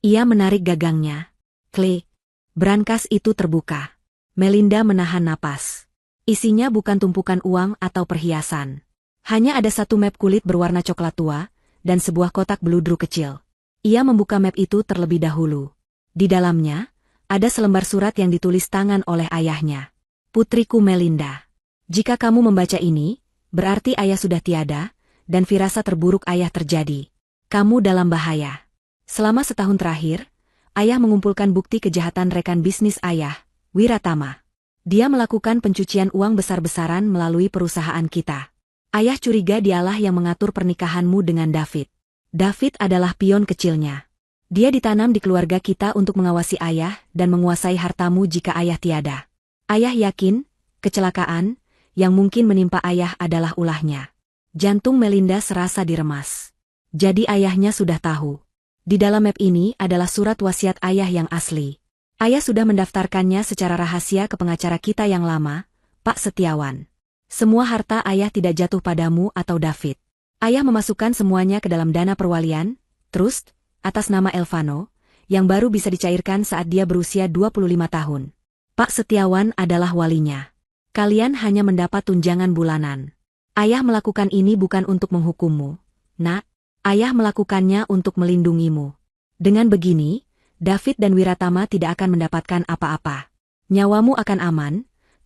Ia menarik gagangnya. Klik. Brankas itu terbuka. Melinda menahan napas. Isinya bukan tumpukan uang atau perhiasan. Hanya ada satu map kulit berwarna coklat tua, dan sebuah kotak beludru kecil. Ia membuka map itu terlebih dahulu. Di dalamnya, ada selembar surat yang ditulis tangan oleh ayahnya. Putriku Melinda. Jika kamu membaca ini, berarti ayah sudah tiada, dan firasat terburuk ayah terjadi. Kamu dalam bahaya. Selama setahun terakhir, ayah mengumpulkan bukti kejahatan rekan bisnis ayah, Wiratama. Dia melakukan pencucian uang besar-besaran melalui perusahaan kita. Ayah curiga dialah yang mengatur pernikahanmu dengan David. David adalah pion kecilnya. Dia ditanam di keluarga kita untuk mengawasi ayah dan menguasai hartamu jika ayah tiada. Ayah yakin, kecelakaan, yang mungkin menimpa ayah adalah ulahnya. Jantung Melinda serasa diremas. Jadi ayahnya sudah tahu. Di dalam map ini adalah surat wasiat ayah yang asli. Ayah sudah mendaftarkannya secara rahasia ke pengacara kita yang lama, Pak Setiawan. Semua harta ayah tidak jatuh padamu atau David. Ayah memasukkan semuanya ke dalam dana perwalian, trust, atas nama Elvano, yang baru bisa dicairkan saat dia berusia 25 tahun. Pak Setiawan adalah walinya. Kalian hanya mendapat tunjangan bulanan. Ayah melakukan ini bukan untuk menghukummu, nak. Ayah melakukannya untuk melindungimu. Dengan begini, David dan Wiratama tidak akan mendapatkan apa-apa. Nyawamu akan aman,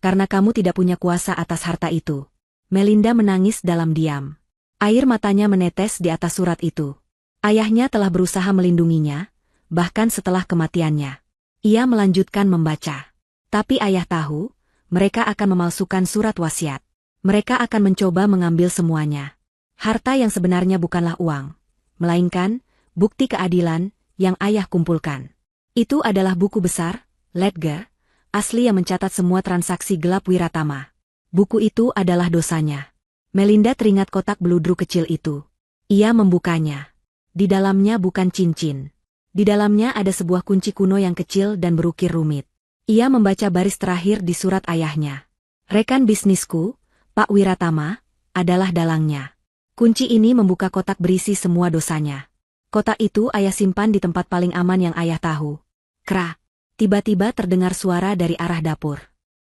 karena kamu tidak punya kuasa atas harta itu. Melinda menangis dalam diam. Air matanya menetes di atas surat itu. Ayahnya telah berusaha melindunginya, bahkan setelah kematiannya. Ia melanjutkan membaca. Tapi ayah tahu, mereka akan memalsukan surat wasiat. Mereka akan mencoba mengambil semuanya. Harta yang sebenarnya bukanlah uang, melainkan bukti keadilan yang ayah kumpulkan. Itu adalah buku besar, ledger, asli yang mencatat semua transaksi gelap Wiratama. Buku itu adalah dosanya. Melinda teringat kotak beludru kecil itu. Ia membukanya. Di dalamnya bukan cincin. Di dalamnya ada sebuah kunci kuno yang kecil dan berukir rumit. Ia membaca baris terakhir di surat ayahnya. Rekan bisnisku, Pak Wiratama, adalah dalangnya. Kunci ini membuka kotak berisi semua dosanya. Kotak itu ayah simpan di tempat paling aman yang ayah tahu. Kra. Tiba-tiba terdengar suara dari arah dapur.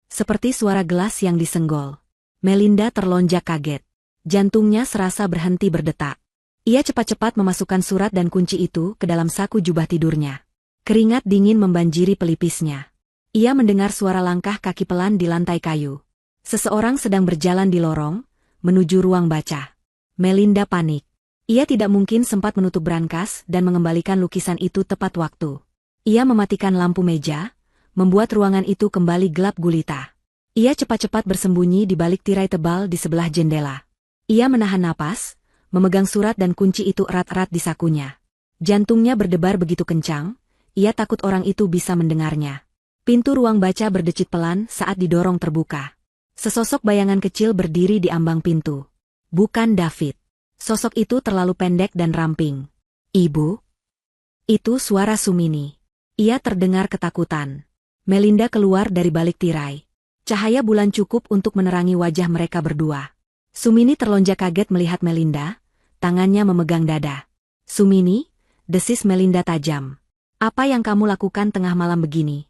Seperti suara gelas yang disenggol. Melinda terlonjak kaget. Jantungnya serasa berhenti berdetak. Ia cepat-cepat memasukkan surat dan kunci itu ke dalam saku jubah tidurnya. Keringat dingin membanjiri pelipisnya. Ia mendengar suara langkah kaki pelan di lantai kayu. Seseorang sedang berjalan di lorong, menuju ruang baca. Melinda panik. Ia tidak mungkin sempat menutup brankas dan mengembalikan lukisan itu tepat waktu. Ia mematikan lampu meja, membuat ruangan itu kembali gelap gulita. Ia cepat-cepat bersembunyi di balik tirai tebal di sebelah jendela. Ia menahan napas, memegang surat dan kunci itu erat-erat di sakunya. Jantungnya berdebar begitu kencang, ia takut orang itu bisa mendengarnya. Pintu ruang baca berdecit pelan saat didorong terbuka. Sesosok bayangan kecil berdiri di ambang pintu. Bukan David. Sosok itu terlalu pendek dan ramping. Ibu? Itu suara Sumini. Ia terdengar ketakutan. Melinda keluar dari balik tirai. Cahaya bulan cukup untuk menerangi wajah mereka berdua. Sumini terlonjak kaget melihat Melinda, tangannya memegang dada. Sumini, desis Melinda tajam. Apa yang kamu lakukan tengah malam begini?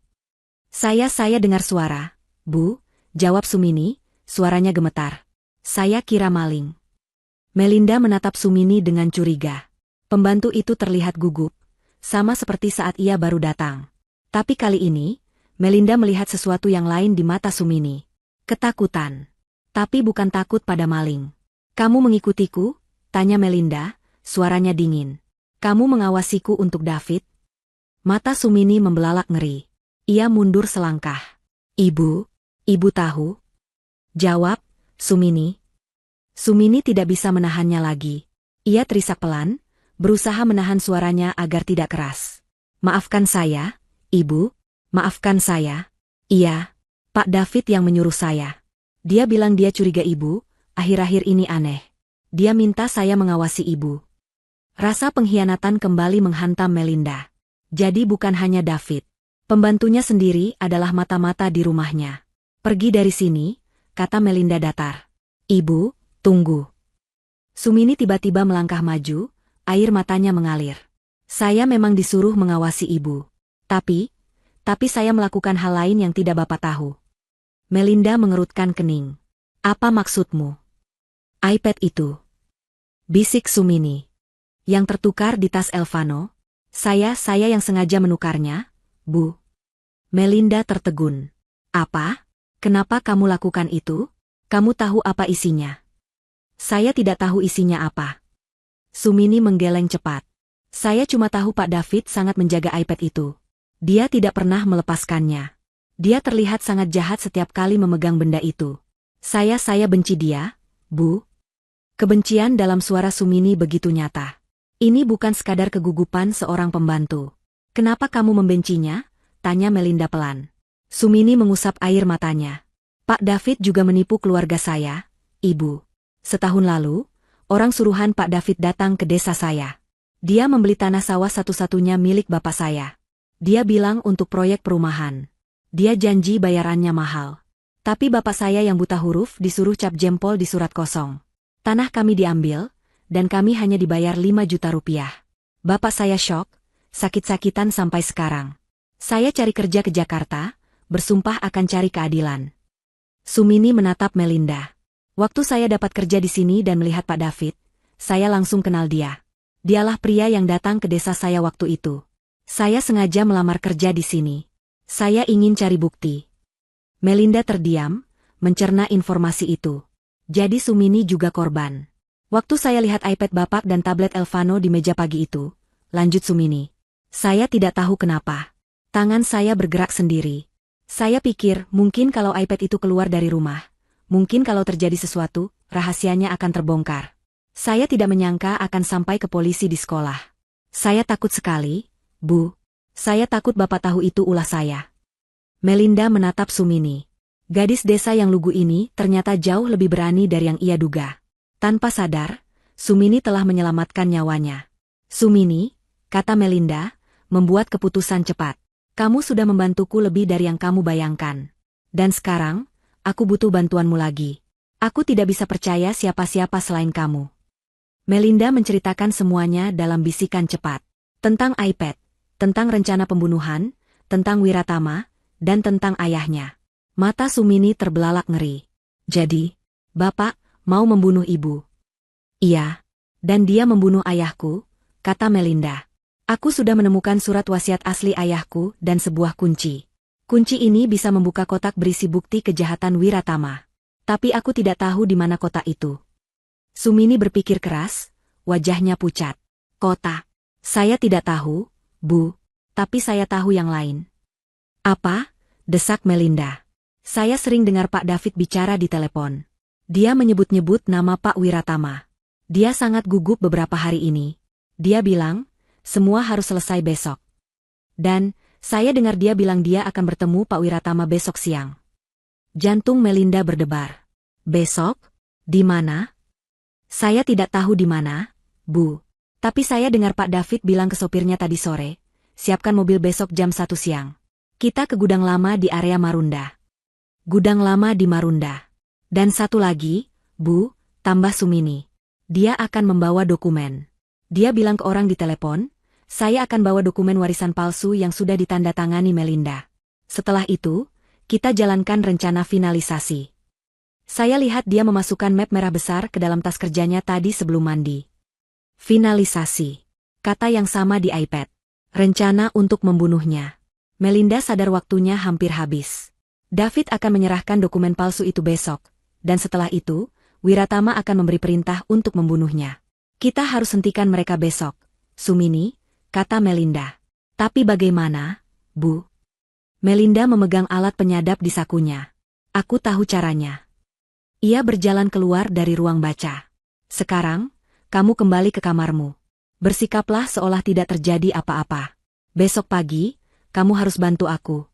Saya dengar suara, Bu, jawab Sumini, suaranya gemetar. Saya kira maling. Melinda menatap Sumini dengan curiga. Pembantu itu terlihat gugup. Sama seperti saat ia baru datang. Tapi kali ini, Melinda melihat sesuatu yang lain di mata Sumini. Ketakutan. Tapi bukan takut pada maling. Kamu mengikutiku? Tanya Melinda, suaranya dingin. Kamu mengawasiku untuk David? Mata Sumini membelalak ngeri. Ia mundur selangkah. Ibu tahu? Jawab, Sumini. Sumini tidak bisa menahannya lagi. Ia terisak pelan, berusaha menahan suaranya agar tidak keras. Maafkan saya, Ibu. Maafkan saya. Iya, Pak David yang menyuruh saya. Dia bilang dia curiga Ibu, akhir-akhir ini aneh. Dia minta saya mengawasi Ibu. Rasa pengkhianatan kembali menghantam Melinda. Jadi bukan hanya David. Pembantunya sendiri adalah mata-mata di rumahnya. Pergi dari sini, kata Melinda datar. Ibu, tunggu. Sumini tiba-tiba melangkah maju. Air matanya mengalir. Saya memang disuruh mengawasi Ibu. Tapi saya melakukan hal lain yang tidak Bapak tahu. Melinda mengerutkan kening. Apa maksudmu? iPad itu. Bisik Sumini. Yang tertukar di tas Elvano. Saya yang sengaja menukarnya, Bu. Melinda tertegun. Apa? Kenapa kamu lakukan itu? Kamu tahu apa isinya? Saya tidak tahu isinya apa. Sumini menggeleng cepat. Saya cuma tahu Pak David sangat menjaga iPad itu. Dia tidak pernah melepaskannya. Dia terlihat sangat jahat setiap kali memegang benda itu. Saya benci dia, Bu. Kebencian dalam suara Sumini begitu nyata. Ini bukan sekadar kegugupan seorang pembantu. Kenapa kamu membencinya? Tanya Melinda pelan. Sumini mengusap air matanya. Pak David juga menipu keluarga saya, Ibu. Setahun lalu, orang suruhan Pak David datang ke desa saya. Dia membeli tanah sawah satu-satunya milik bapak saya. Dia bilang untuk proyek perumahan. Dia janji bayarannya mahal. Tapi bapak saya yang buta huruf disuruh cap jempol di surat kosong. Tanah kami diambil, dan kami hanya dibayar 5 juta rupiah. Bapak saya syok, sakit-sakitan sampai sekarang. Saya cari kerja ke Jakarta, bersumpah akan cari keadilan. Sumini menatap Melinda. Waktu saya dapat kerja di sini dan melihat Pak David, saya langsung kenal dia. Dialah pria yang datang ke desa saya waktu itu. Saya sengaja melamar kerja di sini. Saya ingin cari bukti. Melinda terdiam, mencerna informasi itu. Jadi Sumini juga korban. Waktu saya lihat iPad Bapak dan tablet Elvano di meja pagi itu, lanjut Sumini. Saya tidak tahu kenapa. Tangan saya bergerak sendiri. Saya pikir mungkin kalau iPad itu keluar dari rumah, mungkin kalau terjadi sesuatu, rahasianya akan terbongkar. Saya tidak menyangka akan sampai ke polisi di sekolah. Saya takut sekali, Bu. Saya takut Bapak tahu itu ulah saya. Melinda menatap Sumini. Gadis desa yang lugu ini ternyata jauh lebih berani dari yang ia duga. Tanpa sadar, Sumini telah menyelamatkan nyawanya. Sumini, kata Melinda, membuat keputusan cepat. Kamu sudah membantuku lebih dari yang kamu bayangkan. Dan sekarang, aku butuh bantuanmu lagi. Aku tidak bisa percaya siapa-siapa selain kamu. Melinda menceritakan semuanya dalam bisikan cepat. Tentang iPad, tentang rencana pembunuhan, tentang Wiratama, dan tentang ayahnya. Mata Sumini terbelalak ngeri. Jadi, Bapak mau membunuh ibu? Iya. Dan dia membunuh ayahku, kata Melinda. Aku sudah menemukan surat wasiat asli ayahku dan sebuah kunci. Kunci ini bisa membuka kotak berisi bukti kejahatan Wiratama. Tapi aku tidak tahu di mana kotak itu. Sumini berpikir keras, wajahnya pucat. Kotak. Saya tidak tahu, Bu, tapi saya tahu yang lain. Apa? Desak Melinda. Saya sering dengar Pak David bicara di telepon. Dia menyebut-nyebut nama Pak Wiratama. Dia sangat gugup beberapa hari ini. Dia bilang, semua harus selesai besok. Dan, saya dengar dia bilang dia akan bertemu Pak Wiratama besok siang. Jantung Melinda berdebar. Besok? Di mana? Saya tidak tahu di mana, Bu. Tapi saya dengar Pak David bilang ke sopirnya tadi sore, siapkan mobil besok jam 1 siang. Kita ke gudang lama di area Marunda. Gudang lama di Marunda. Dan satu lagi, Bu, tambah Sumini. Dia akan membawa dokumen. Dia bilang ke orang di telepon, saya akan bawa dokumen warisan palsu yang sudah ditandatangani Melinda. Setelah itu, kita jalankan rencana finalisasi. Saya lihat dia memasukkan map merah besar ke dalam tas kerjanya tadi sebelum mandi. Finalisasi. Kata yang sama di iPad. Rencana untuk membunuhnya. Melinda sadar waktunya hampir habis. David akan menyerahkan dokumen palsu itu besok, dan setelah itu, Wiratama akan memberi perintah untuk membunuhnya. Kita harus hentikan mereka besok, Sumini, kata Melinda. Tapi bagaimana, Bu? Melinda memegang alat penyadap di sakunya. Aku tahu caranya. Ia berjalan keluar dari ruang baca. Sekarang, kamu kembali ke kamarmu. Bersikaplah seolah tidak terjadi apa-apa. Besok pagi, kamu harus bantu aku.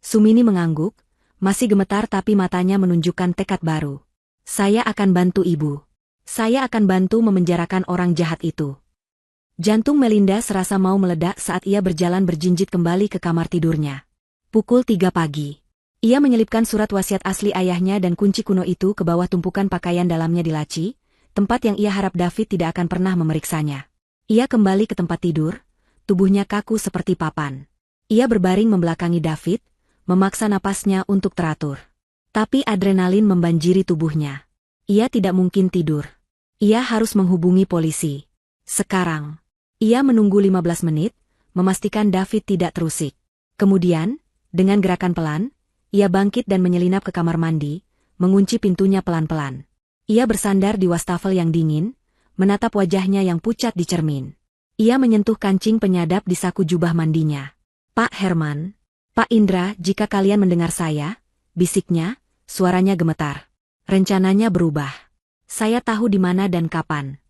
Sumini mengangguk, masih gemetar tapi matanya menunjukkan tekad baru. Saya akan bantu ibu. Saya akan bantu memenjarakan orang jahat itu. Jantung Melinda serasa mau meledak saat ia berjalan berjinjit kembali ke kamar tidurnya. Pukul 3 pagi. Ia menyelipkan surat wasiat asli ayahnya dan kunci kuno itu ke bawah tumpukan pakaian dalamnya di laci, tempat yang ia harap David tidak akan pernah memeriksanya. Ia kembali ke tempat tidur, tubuhnya kaku seperti papan. Ia berbaring membelakangi David, memaksa napasnya untuk teratur. Tapi adrenalin membanjiri tubuhnya. Ia tidak mungkin tidur. Ia harus menghubungi polisi. Sekarang. Ia menunggu 15 menit, memastikan David tidak terusik. Kemudian, dengan gerakan pelan, ia bangkit dan menyelinap ke kamar mandi, mengunci pintunya pelan-pelan. Ia bersandar di wastafel yang dingin, menatap wajahnya yang pucat di cermin. Ia menyentuh kancing penyadap di saku jubah mandinya. Pak Herman, Pak Indra, jika kalian mendengar saya, bisiknya, suaranya gemetar. Rencananya berubah. Saya tahu di mana dan kapan.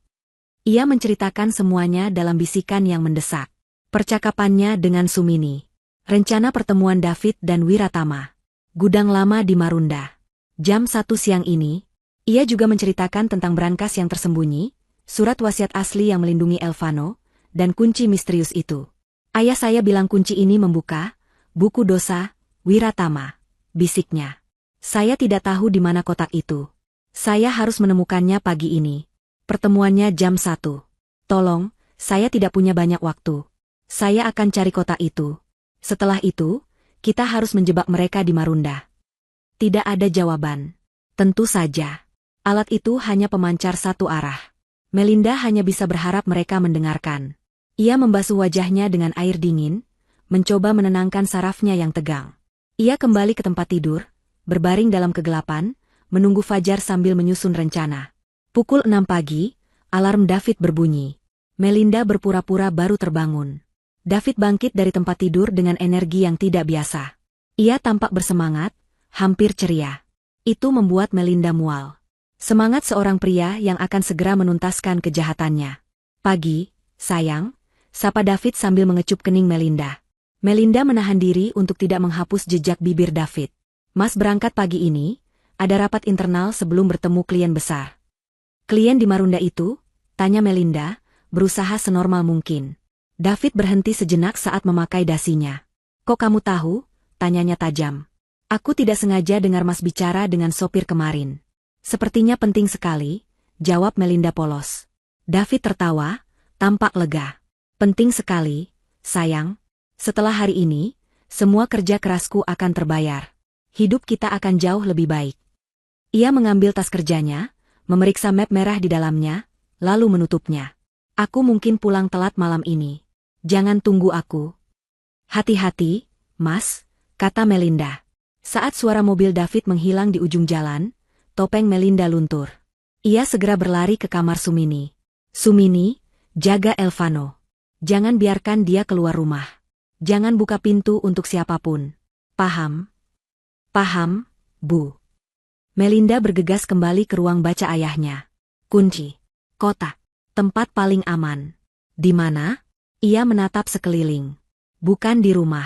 Ia menceritakan semuanya dalam bisikan yang mendesak. Percakapannya dengan Sumini. Rencana pertemuan David dan Wiratama. Gudang lama di Marunda. Jam 1 siang ini, ia juga menceritakan tentang brankas yang tersembunyi, surat wasiat asli yang melindungi Elvano, dan kunci misterius itu. Ayah saya bilang kunci ini membuka buku dosa Wiratama, bisiknya. Saya tidak tahu di mana kotak itu. Saya harus menemukannya pagi ini. Pertemuannya jam 1. Tolong, saya tidak punya banyak waktu. Saya akan cari kotak itu. Setelah itu, kita harus menjebak mereka di Marunda. Tidak ada jawaban. Tentu saja. Alat itu hanya pemancar satu arah. Melinda hanya bisa berharap mereka mendengarkan. Ia membasuh wajahnya dengan air dingin, mencoba menenangkan sarafnya yang tegang. Ia kembali ke tempat tidur, berbaring dalam kegelapan, menunggu fajar sambil menyusun rencana. Pukul 6 pagi, alarm David berbunyi. Melinda berpura-pura baru terbangun. David bangkit dari tempat tidur dengan energi yang tidak biasa. Ia tampak bersemangat, hampir ceria. Itu membuat Melinda mual. Semangat seorang pria yang akan segera menuntaskan kejahatannya. Pagi, sayang, sapa David sambil mengecup kening Melinda. Melinda menahan diri untuk tidak menghapus jejak bibir David. Mas berangkat pagi ini, ada rapat internal sebelum bertemu klien besar. Klien di Marunda itu? Tanya Melinda, berusaha senormal mungkin. David berhenti sejenak saat memakai dasinya. Kok kamu tahu? Tanyanya tajam. Aku tidak sengaja dengar Mas bicara dengan sopir kemarin. Sepertinya penting sekali, jawab Melinda polos. David tertawa, tampak lega. Penting sekali, sayang. Setelah hari ini, semua kerja kerasku akan terbayar. Hidup kita akan jauh lebih baik. Ia mengambil tas kerjanya, memeriksa map merah di dalamnya, lalu menutupnya. Aku mungkin pulang telat malam ini. Jangan tunggu aku. Hati-hati, Mas, kata Melinda. Saat suara mobil David menghilang di ujung jalan, topeng Melinda luntur. Ia segera berlari ke kamar Sumini. Sumini, jaga Elvano. Jangan biarkan dia keluar rumah. Jangan buka pintu untuk siapapun. Paham? Paham, Bu. Melinda bergegas kembali ke ruang baca ayahnya. Kunci. Kotak. Tempat paling aman. Di mana? Ia menatap sekeliling. Bukan di rumah.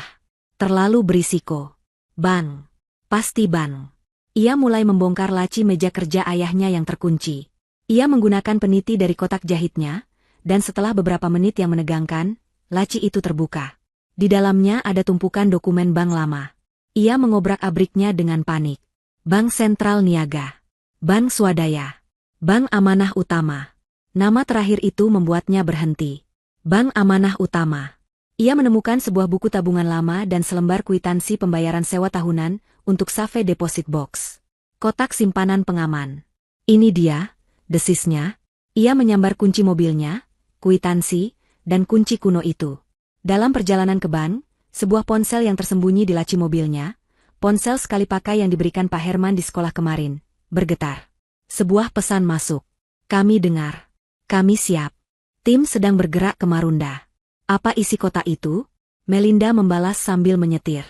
Terlalu berisiko. Bang. Pasti bang. Ia mulai membongkar laci meja kerja ayahnya yang terkunci. Ia menggunakan peniti dari kotak jahitnya, dan setelah beberapa menit yang menegangkan, laci itu terbuka. Di dalamnya ada tumpukan dokumen bank lama. Ia mengobrak-abriknya dengan panik. Bank Sentral Niaga. Bank Swadaya. Bank Amanah Utama. Nama terakhir itu membuatnya berhenti. Bank Amanah Utama. Ia menemukan sebuah buku tabungan lama dan selembar kwitansi pembayaran sewa tahunan untuk Save Deposit Box. Kotak simpanan pengaman. Ini dia, desisnya. Ia menyambar kunci mobilnya, kwitansi, dan kunci kuno itu. Dalam perjalanan ke bank, sebuah ponsel yang tersembunyi di laci mobilnya, ponsel sekali pakai yang diberikan Pak Herman di sekolah kemarin, bergetar. Sebuah pesan masuk. Kami dengar. Kami siap. Tim sedang bergerak ke Marunda. Apa isi kotak itu? Melinda membalas sambil menyetir.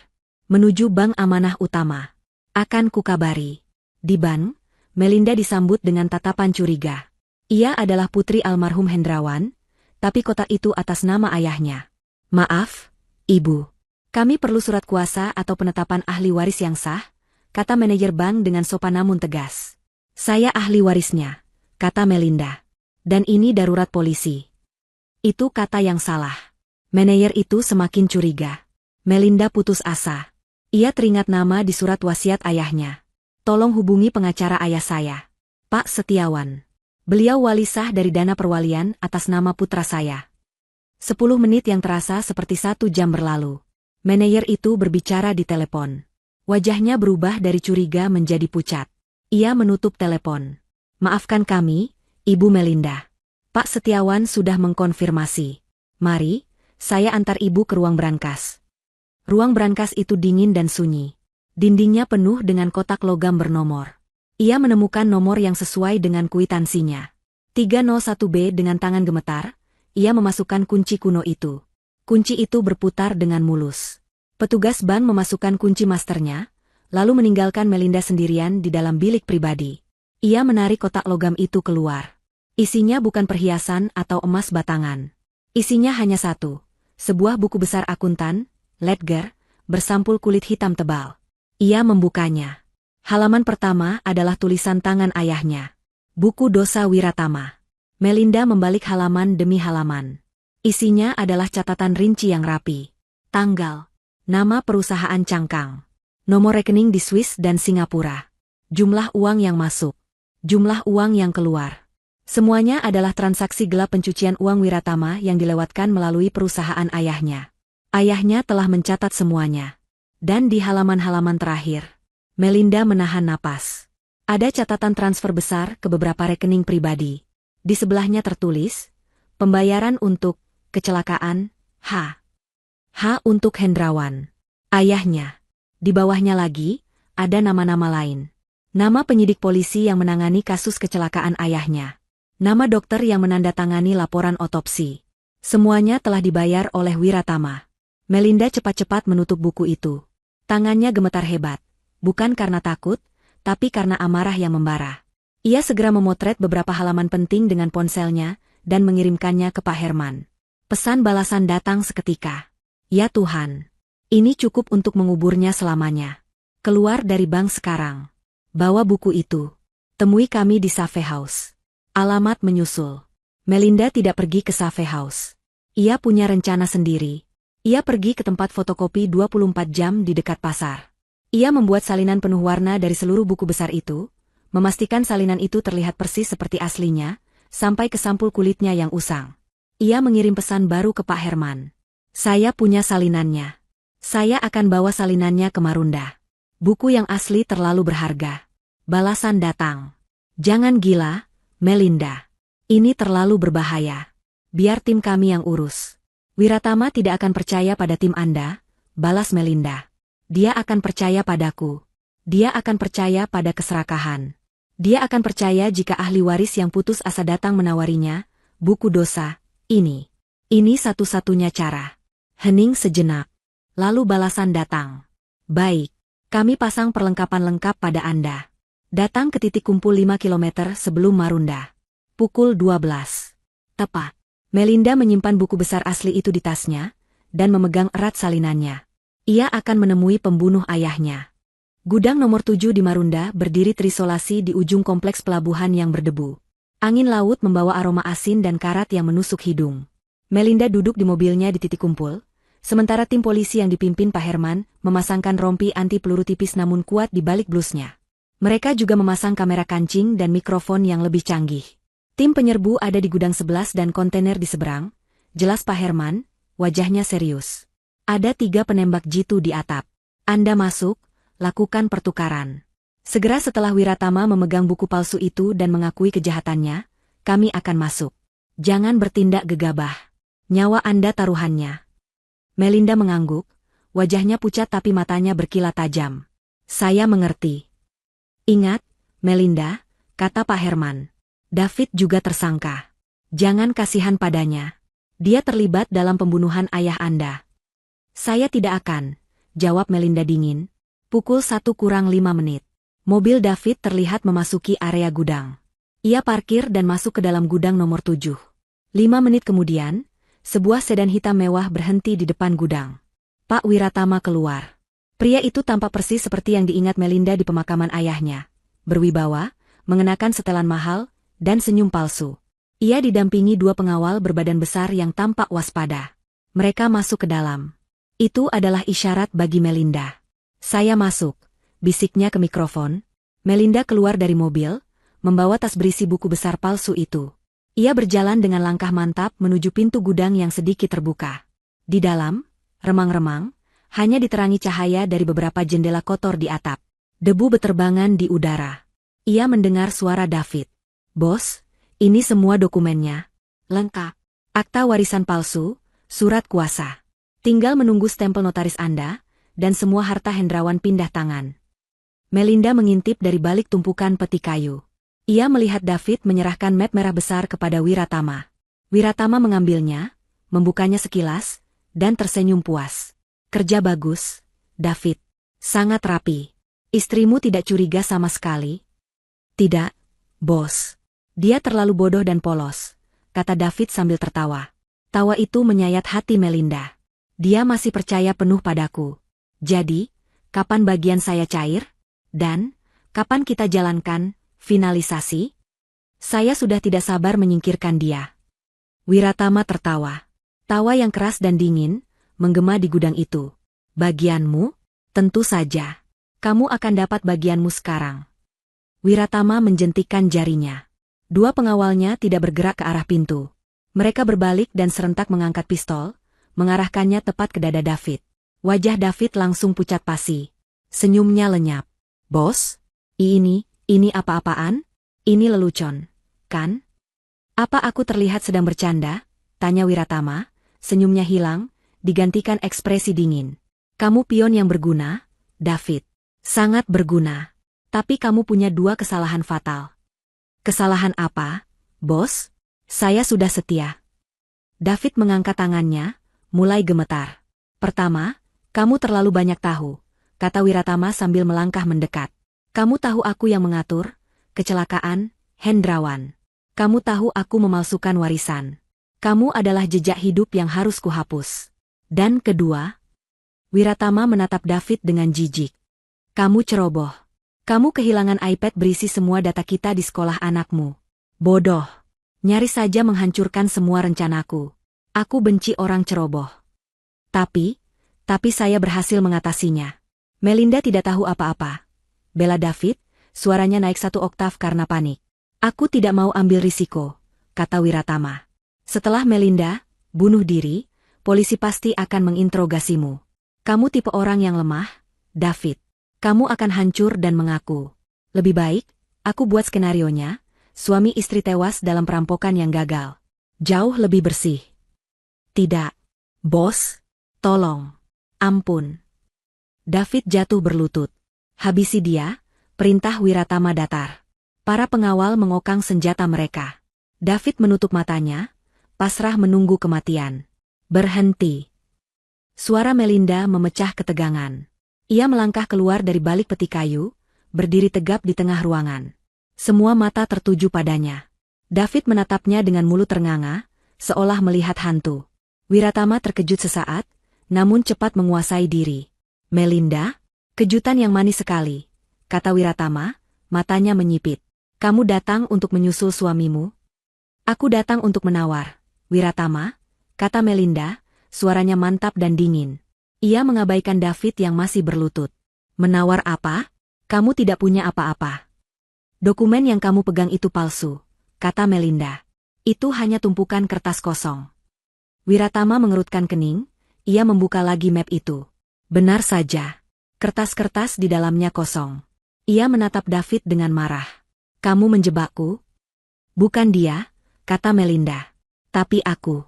Menuju Bank Amanah Utama. Akan kukabari. Di bank, Melinda disambut dengan tatapan curiga. Ia adalah putri almarhum Hendrawan, tapi kotak itu atas nama ayahnya. Maaf, Ibu. Kami perlu surat kuasa atau penetapan ahli waris yang sah, kata manajer bank dengan sopan namun tegas. Saya ahli warisnya, kata Melinda. Dan ini darurat polisi. Itu kata yang salah. Manajer itu semakin curiga. Melinda putus asa. Ia teringat nama di surat wasiat ayahnya. Tolong hubungi pengacara ayah saya. Pak Setiawan. Beliau wali sah dari dana perwalian atas nama putra saya. 10 menit yang terasa seperti 1 jam berlalu. Manajer itu berbicara di telepon. Wajahnya berubah dari curiga menjadi pucat. Ia menutup telepon. Maafkan kami, Ibu Melinda. Pak Setiawan sudah mengkonfirmasi. Mari, saya antar Ibu ke ruang brankas. Ruang brankas itu dingin dan sunyi. Dindingnya penuh dengan kotak logam bernomor. Ia menemukan nomor yang sesuai dengan kwitansinya. 301B dengan tangan gemetar, ia memasukkan kunci kuno itu. Kunci itu berputar dengan mulus. Petugas bank memasukkan kunci masternya, lalu meninggalkan Melinda sendirian di dalam bilik pribadi. Ia menarik kotak logam itu keluar. Isinya bukan perhiasan atau emas batangan. Isinya hanya satu, sebuah buku besar akuntan, ledger, bersampul kulit hitam tebal. Ia membukanya. Halaman pertama adalah tulisan tangan ayahnya. Buku Dosa Wiratama. Melinda membalik halaman demi halaman. Isinya adalah catatan rinci yang rapi. Tanggal, nama perusahaan cangkang, nomor rekening di Swiss dan Singapura, jumlah uang yang masuk, jumlah uang yang keluar. Semuanya adalah transaksi gelap pencucian uang Wiratama yang dilewatkan melalui perusahaan ayahnya. Ayahnya telah mencatat semuanya. Dan di halaman-halaman terakhir, Melinda menahan napas. Ada catatan transfer besar ke beberapa rekening pribadi. Di sebelahnya tertulis, pembayaran untuk kecelakaan, H. H untuk Hendrawan. Ayahnya. Di bawahnya lagi, ada nama-nama lain. Nama penyidik polisi yang menangani kasus kecelakaan ayahnya. Nama dokter yang menandatangani laporan otopsi. Semuanya telah dibayar oleh Wiratama. Melinda cepat-cepat menutup buku itu. Tangannya gemetar hebat. Bukan karena takut, tapi karena amarah yang membara. Ia segera memotret beberapa halaman penting dengan ponselnya dan mengirimkannya ke Pak Herman. Pesan balasan datang seketika. Ya Tuhan, Ini cukup untuk menguburnya selamanya. Keluar dari bank sekarang. Bawa buku itu. Temui kami di Cafe House. Alamat menyusul. Melinda tidak pergi ke Cafe House. Ia punya rencana sendiri. Ia pergi ke tempat fotokopi 24 jam di dekat pasar. Ia membuat salinan penuh warna dari seluruh buku besar itu, memastikan salinan itu terlihat persis seperti aslinya, sampai ke sampul kulitnya yang usang. Ia mengirim pesan baru ke Pak Herman. Saya punya salinannya. Saya akan bawa salinannya ke Marunda. Buku yang asli terlalu berharga. Balasan datang. Jangan gila, Melinda. Ini terlalu berbahaya. Biar tim kami yang urus. Wiratama tidak akan percaya pada tim Anda, balas Melinda. Dia akan percaya padaku. Dia akan percaya pada keserakahan. Dia akan percaya jika ahli waris yang putus asa datang menawarinya, buku dosa, ini. Ini satu-satunya cara. Hening sejenak. Lalu balasan datang. Baik, kami pasang perlengkapan lengkap pada Anda. Datang ke titik kumpul 5 km sebelum Marunda. Pukul 12. Tepat. Melinda menyimpan buku besar asli itu di tasnya, dan memegang erat salinannya. Ia akan menemui pembunuh ayahnya. Gudang nomor 7 di Marunda berdiri terisolasi di ujung kompleks pelabuhan yang berdebu. Angin laut membawa aroma asin dan karat yang menusuk hidung. Melinda duduk di mobilnya di titik kumpul, sementara tim polisi yang dipimpin Pak Herman memasangkan rompi anti peluru tipis namun kuat di balik blusnya. Mereka juga memasang kamera kancing dan mikrofon yang lebih canggih. Tim penyerbu ada di gudang 11 dan kontainer di seberang, jelas Pak Herman, wajahnya serius. Ada 3 penembak jitu di atap. Anda masuk, lakukan pertukaran. Segera setelah Wiratama memegang buku palsu itu dan mengakui kejahatannya, kami akan masuk. Jangan bertindak gegabah. Nyawa Anda taruhannya. Melinda mengangguk, wajahnya pucat tapi matanya berkilat tajam. Saya mengerti. Ingat, Melinda, kata Pak Herman. David juga tersangka. Jangan kasihan padanya. Dia terlibat dalam pembunuhan ayah Anda. Saya tidak akan, jawab Melinda dingin. Pukul 1:05. Mobil David terlihat memasuki area gudang. Ia parkir dan masuk ke dalam gudang nomor 7. 5 menit kemudian, sebuah sedan hitam mewah berhenti di depan gudang. Pak Wiratama keluar. Pria itu tampak persis seperti yang diingat Melinda di pemakaman ayahnya. Berwibawa, mengenakan setelan mahal, dan senyum palsu. Ia didampingi 2 pengawal berbadan besar yang tampak waspada. Mereka masuk ke dalam. Itu adalah isyarat bagi Melinda. Saya masuk, bisiknya ke mikrofon. Melinda keluar dari mobil, membawa tas berisi buku besar palsu itu. Ia berjalan dengan langkah mantap menuju pintu gudang yang sedikit terbuka. Di dalam, remang-remang, hanya diterangi cahaya dari beberapa jendela kotor di atap. Debu beterbangan di udara. Ia mendengar suara David. Bos, ini semua dokumennya. Lengkap. Akta warisan palsu, surat kuasa. Tinggal menunggu stempel notaris Anda, dan semua harta Hendrawan pindah tangan. Melinda mengintip dari balik tumpukan peti kayu. Ia melihat David menyerahkan map merah besar kepada Wiratama. Wiratama mengambilnya, membukanya sekilas, dan tersenyum puas. Kerja bagus, David. Sangat rapi. Istrimu tidak curiga sama sekali? Tidak, bos. Dia terlalu bodoh dan polos, kata David sambil tertawa. Tawa itu menyayat hati Melinda. Dia masih percaya penuh padaku. Jadi, kapan bagian saya cair? Dan, kapan kita jalankan finalisasi? Saya sudah tidak sabar menyingkirkan dia. Wiratama tertawa. Tawa yang keras dan dingin, menggema di gudang itu. Bagianmu? Tentu saja. Kamu akan dapat bagianmu sekarang. Wiratama menjentikkan jarinya. 2 pengawalnya tidak bergerak ke arah pintu. Mereka berbalik dan serentak mengangkat pistol, mengarahkannya tepat ke dada David. Wajah David langsung pucat pasi. Senyumnya lenyap. Bos? Ini apa-apaan? Ini lelucon, kan? Apa aku terlihat sedang bercanda? Tanya Wiratama, senyumnya hilang, digantikan ekspresi dingin. Kamu pion yang berguna, David. Sangat berguna. Tapi kamu punya 2 kesalahan fatal. Kesalahan apa, bos? Saya sudah setia. David mengangkat tangannya, mulai gemetar. Pertama, kamu terlalu banyak tahu, kata Wiratama sambil melangkah mendekat. Kamu tahu aku yang mengatur kecelakaan Hendrawan. Kamu tahu aku memalsukan warisan. Kamu adalah jejak hidup yang harus kuhapus. Dan kedua, Wiratama menatap David dengan jijik. Kamu ceroboh. Kamu kehilangan iPad berisi semua data kita di sekolah anakmu. Bodoh. Nyaris saja menghancurkan semua rencanaku. Aku benci orang ceroboh. Tapi saya berhasil mengatasinya. Melinda tidak tahu apa-apa. Bela David, suaranya naik 1 oktav karena panik. Aku tidak mau ambil risiko, kata Wiratama. Setelah Melinda bunuh diri, polisi pasti akan menginterogasimu. Kamu tipe orang yang lemah, David. Kamu akan hancur dan mengaku. Lebih baik, aku buat skenarionya, suami istri tewas dalam perampokan yang gagal. Jauh lebih bersih. Tidak. Bos, tolong. Ampun. David jatuh berlutut. Habisi dia, perintah Wiratama datar. Para pengawal mengokang senjata mereka. David menutup matanya, pasrah menunggu kematian. Berhenti. Suara Melinda memecah ketegangan. Ia melangkah keluar dari balik peti kayu, berdiri tegap di tengah ruangan. Semua mata tertuju padanya. David menatapnya dengan mulut ternganga, seolah melihat hantu. Wiratama terkejut sesaat, namun cepat menguasai diri. Melinda? Kejutan yang manis sekali, kata Wiratama, matanya menyipit. Kamu datang untuk menyusul suamimu? Aku datang untuk menawar, Wiratama, kata Melinda, suaranya mantap dan dingin. Ia mengabaikan David yang masih berlutut. Menawar apa? Kamu tidak punya apa-apa. Dokumen yang kamu pegang itu palsu, kata Melinda. Itu hanya tumpukan kertas kosong. Wiratama mengerutkan kening, ia membuka lagi map itu. Benar saja. Kertas-kertas di dalamnya kosong. Ia menatap David dengan marah. Kamu menjebakku? Bukan dia, kata Melinda. Tapi aku.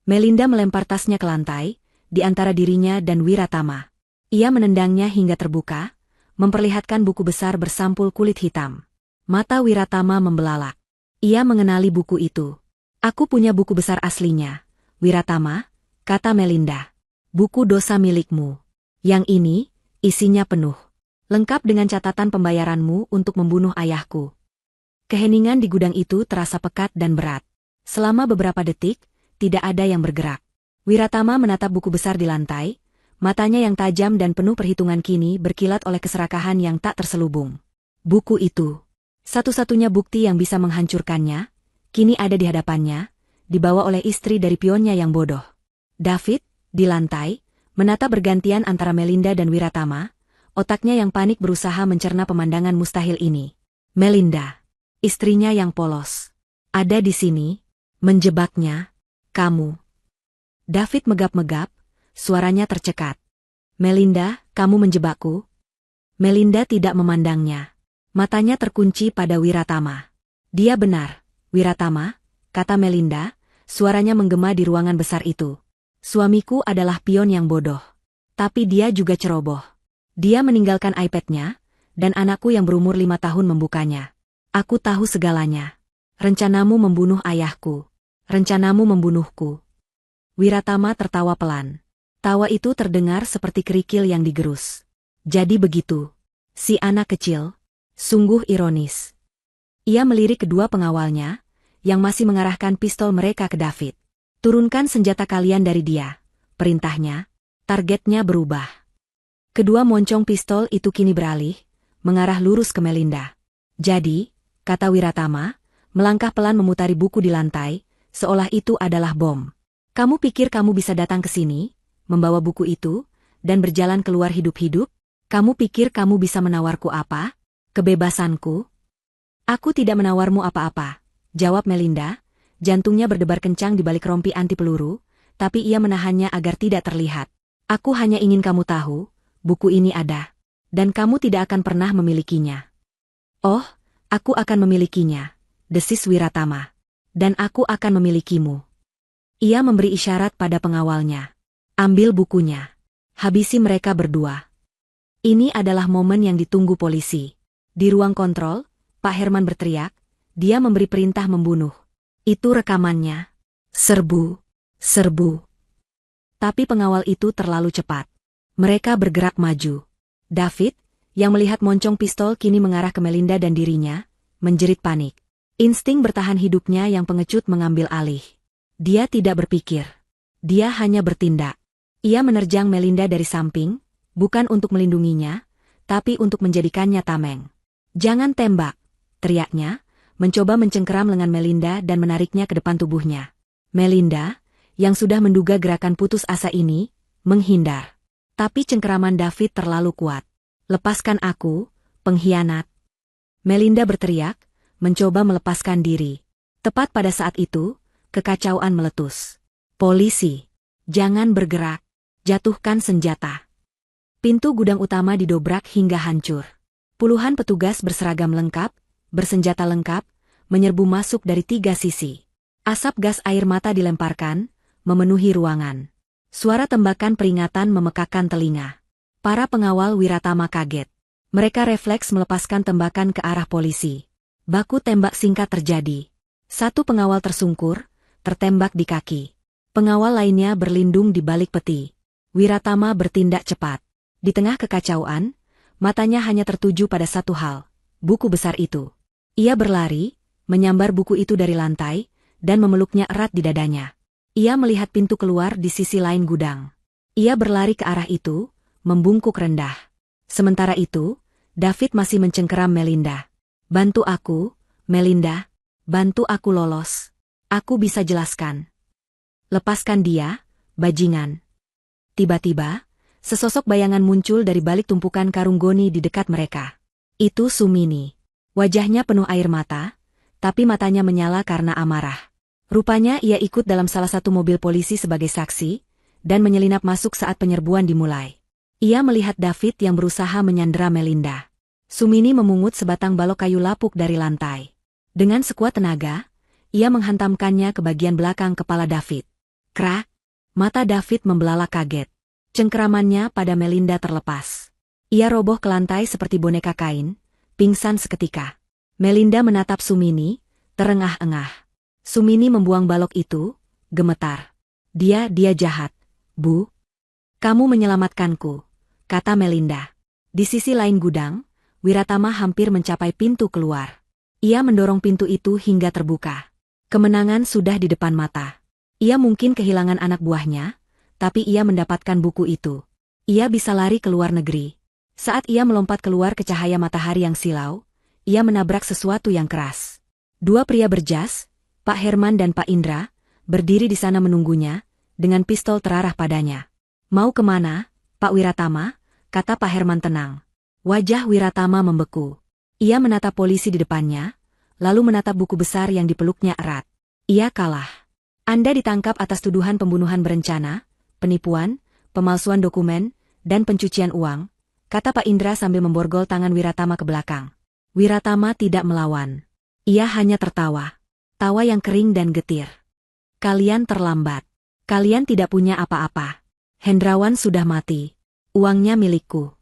Melinda melempar tasnya ke lantai, di antara dirinya dan Wiratama. Ia menendangnya hingga terbuka, memperlihatkan buku besar bersampul kulit hitam. Mata Wiratama membelalak. Ia mengenali buku itu. Aku punya buku besar aslinya, Wiratama, kata Melinda. Buku dosa milikmu. Yang ini, isinya penuh. Lengkap dengan catatan pembayaranmu untuk membunuh ayahku. Keheningan di gudang itu terasa pekat dan berat. Selama beberapa detik, tidak ada yang bergerak. Wiratama menatap buku besar di lantai, matanya yang tajam dan penuh perhitungan kini berkilat oleh keserakahan yang tak terselubung. Buku itu, satu-satunya bukti yang bisa menghancurkannya, kini ada di hadapannya, dibawa oleh istri dari pionnya yang bodoh. David, di lantai, menatap bergantian antara Melinda dan Wiratama, otaknya yang panik berusaha mencerna pemandangan mustahil ini. Melinda, istrinya yang polos, ada di sini, menjebaknya, kamu. David megap-megap, suaranya tercekat. Melinda, kamu menjebakku? Melinda tidak memandangnya. Matanya terkunci pada Wiratama. Dia benar, Wiratama, kata Melinda, suaranya menggema di ruangan besar itu. Suamiku adalah pion yang bodoh. Tapi dia juga ceroboh. Dia meninggalkan iPad-nya, dan anakku yang berumur 5 tahun membukanya. Aku tahu segalanya. Rencanamu membunuh ayahku. Rencanamu membunuhku. Wiratama tertawa pelan. Tawa itu terdengar seperti kerikil yang digerus. Jadi begitu. Si anak kecil. Sungguh ironis. Ia melirik kedua pengawalnya, yang masih mengarahkan pistol mereka ke David. Turunkan senjata kalian dari dia, perintahnya. Targetnya berubah. Kedua moncong pistol itu kini beralih, mengarah lurus ke Melinda. Jadi, kata Wiratama, melangkah pelan memutari buku di lantai, seolah itu adalah bom. Kamu pikir kamu bisa datang ke sini, membawa buku itu, dan berjalan keluar hidup-hidup? Kamu pikir kamu bisa menawarku apa? Kebebasanku? Aku tidak menawarmu apa-apa, jawab Melinda, jantungnya berdebar kencang di balik rompi anti peluru, tapi ia menahannya agar tidak terlihat. Aku hanya ingin kamu tahu, buku ini ada, dan kamu tidak akan pernah memilikinya. Oh, aku akan memilikinya, desis Wiratama. Dan aku akan memilikimu. Ia memberi isyarat pada pengawalnya. Ambil bukunya. Habisi mereka berdua. Ini adalah momen yang ditunggu polisi. Di ruang kontrol, Pak Herman berteriak, dia memberi perintah membunuh. Itu rekamannya. Serbu. Serbu. Tapi pengawal itu terlalu cepat. Mereka bergerak maju. David, yang melihat moncong pistol kini mengarah ke Melinda dan dirinya, menjerit panik. Insting bertahan hidupnya yang pengecut mengambil alih. Dia tidak berpikir. Dia hanya bertindak. Ia menerjang Melinda dari samping, bukan untuk melindunginya, tapi untuk menjadikannya tameng. "Jangan tembak," teriaknya, mencoba mencengkeram lengan Melinda dan menariknya ke depan tubuhnya. Melinda, yang sudah menduga gerakan putus asa ini, menghindar. Tapi cengkeraman David terlalu kuat. "Lepaskan aku, pengkhianat!" Melinda berteriak, mencoba melepaskan diri. Tepat pada saat itu, kekacauan meletus. "Polisi! Jangan bergerak! Jatuhkan senjata!" Pintu gudang utama didobrak hingga hancur. Puluhan petugas berseragam lengkap, bersenjata lengkap, menyerbu masuk dari 3 sisi. Asap gas air mata dilemparkan, memenuhi ruangan. Suara tembakan peringatan memekakkan telinga. Para pengawal Wiratama kaget. Mereka refleks melepaskan tembakan ke arah polisi. Baku tembak singkat terjadi. Satu pengawal tersungkur, tertembak di kaki. Pengawal lainnya berlindung di balik peti. Wiratama bertindak cepat. Di tengah kekacauan, matanya hanya tertuju pada satu hal, buku besar itu. Ia berlari, menyambar buku itu dari lantai, dan memeluknya erat di dadanya. Ia melihat pintu keluar di sisi lain gudang. Ia berlari ke arah itu, membungkuk rendah. Sementara itu, David masih mencengkeram Melinda. "Bantu aku, Melinda. Bantu aku lolos. Aku bisa jelaskan. Lepaskan dia, bajingan." Tiba-tiba, sesosok bayangan muncul dari balik tumpukan karung goni di dekat mereka. Itu Sumini. Wajahnya penuh air mata, tapi matanya menyala karena amarah. Rupanya ia ikut dalam salah satu mobil polisi sebagai saksi, dan menyelinap masuk saat penyerbuan dimulai. Ia melihat David yang berusaha menyandera Melinda. Sumini memungut sebatang balok kayu lapuk dari lantai. Dengan sekuat tenaga, ia menghantamkannya ke bagian belakang kepala David. Krak! Mata David membelalak kaget. Cengkeramannya pada Melinda terlepas. Ia roboh ke lantai seperti boneka kain, pingsan seketika. Melinda menatap Sumini, terengah-engah. Sumini membuang balok itu, gemetar. Dia jahat, Bu." "Kamu menyelamatkanku," kata Melinda. Di sisi lain gudang, Wiratama hampir mencapai pintu keluar. Ia mendorong pintu itu hingga terbuka. Kemenangan sudah di depan mata. Ia mungkin kehilangan anak buahnya, tapi ia mendapatkan buku itu. Ia bisa lari ke luar negeri. Saat ia melompat keluar ke cahaya matahari yang silau, ia menabrak sesuatu yang keras. Dua pria berjas, Pak Herman dan Pak Indra, berdiri di sana menunggunya, dengan pistol terarah padanya. "Mau kemana, Pak Wiratama?" kata Pak Herman tenang. Wajah Wiratama membeku. Ia menatap polisi di depannya, lalu menatap buku besar yang dipeluknya erat. Ia kalah. "Anda ditangkap atas tuduhan pembunuhan berencana, penipuan, pemalsuan dokumen, dan pencucian uang," kata Pak Indra sambil memborgol tangan Wiratama ke belakang. Wiratama tidak melawan. Ia hanya tertawa. Tawa yang kering dan getir. "Kalian terlambat. Kalian tidak punya apa-apa. Hendrawan sudah mati. Uangnya milikku."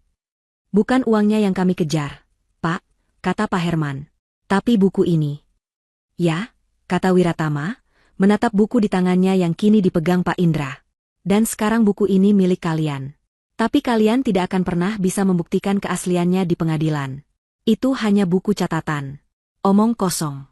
"Bukan uangnya yang kami kejar, Pak," kata Pak Herman. "Tapi buku ini." "Ya," kata Wiratama, menatap buku di tangannya yang kini dipegang Pak Indra. "Dan sekarang buku ini milik kalian. Tapi kalian tidak akan pernah bisa membuktikan keasliannya di pengadilan. Itu hanya buku catatan. Omong kosong."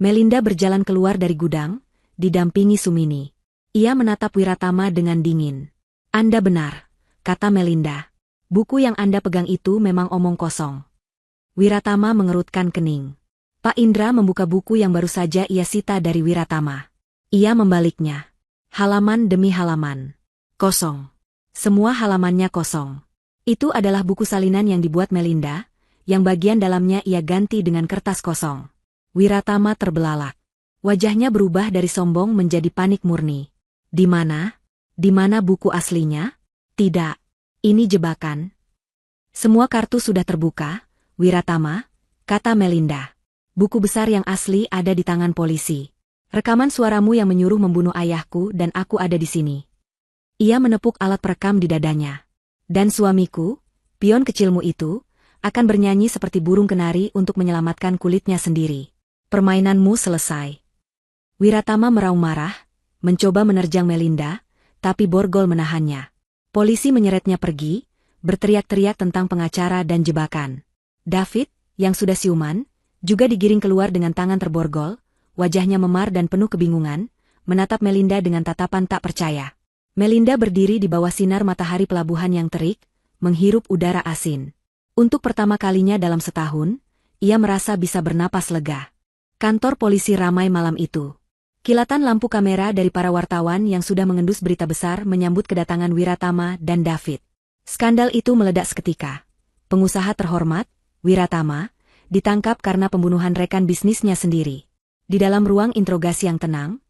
Melinda berjalan keluar dari gudang, didampingi Sumini. Ia menatap Wiratama dengan dingin. "Anda benar," kata Melinda. "Buku yang Anda pegang itu memang omong kosong." Wiratama mengerutkan kening. Pak Indra membuka buku yang baru saja ia sita dari Wiratama. Ia membaliknya. Halaman demi halaman. Kosong. Semua halamannya kosong. Itu adalah buku salinan yang dibuat Melinda, yang bagian dalamnya ia ganti dengan kertas kosong. Wiratama terbelalak. Wajahnya berubah dari sombong menjadi panik murni. Di mana? Di mana buku aslinya? Tidak. Ini jebakan. "Semua kartu sudah terbuka, Wiratama," kata Melinda. "Buku besar yang asli ada di tangan polisi. Rekaman suaramu yang menyuruh membunuh ayahku dan aku ada di sini." Ia menepuk alat perekam di dadanya. "Dan suamiku, pion kecilmu itu, akan bernyanyi seperti burung kenari untuk menyelamatkan kulitnya sendiri. Permainanmu selesai." Wiratama meraung marah, mencoba menerjang Melinda, tapi borgol menahannya. Polisi menyeretnya pergi, berteriak-teriak tentang pengacara dan jebakan. David, yang sudah siuman, juga digiring keluar dengan tangan terborgol, wajahnya memar dan penuh kebingungan, menatap Melinda dengan tatapan tak percaya. Melinda berdiri di bawah sinar matahari pelabuhan yang terik, menghirup udara asin. Untuk pertama kalinya dalam setahun, ia merasa bisa bernapas lega. Kantor polisi ramai malam itu. Kilatan lampu kamera dari para wartawan yang sudah mengendus berita besar menyambut kedatangan Wiratama dan David. Skandal itu meledak seketika. Pengusaha terhormat, Wiratama, ditangkap karena pembunuhan rekan bisnisnya sendiri. Di dalam ruang interogasi yang tenang,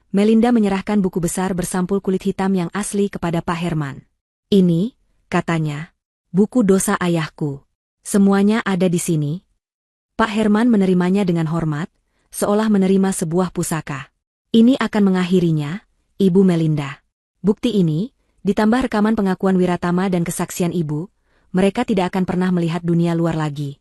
Melinda menyerahkan buku besar bersampul kulit hitam yang asli kepada Pak Herman. Ini, katanya, buku dosa ayahku. Semuanya ada di sini. Pak Herman menerimanya dengan hormat, seolah menerima sebuah pusaka. Ini akan mengakhirinya, Ibu Melinda. Bukti ini, ditambah rekaman pengakuan Wiratama dan kesaksian ibu, mereka tidak akan pernah melihat dunia luar lagi.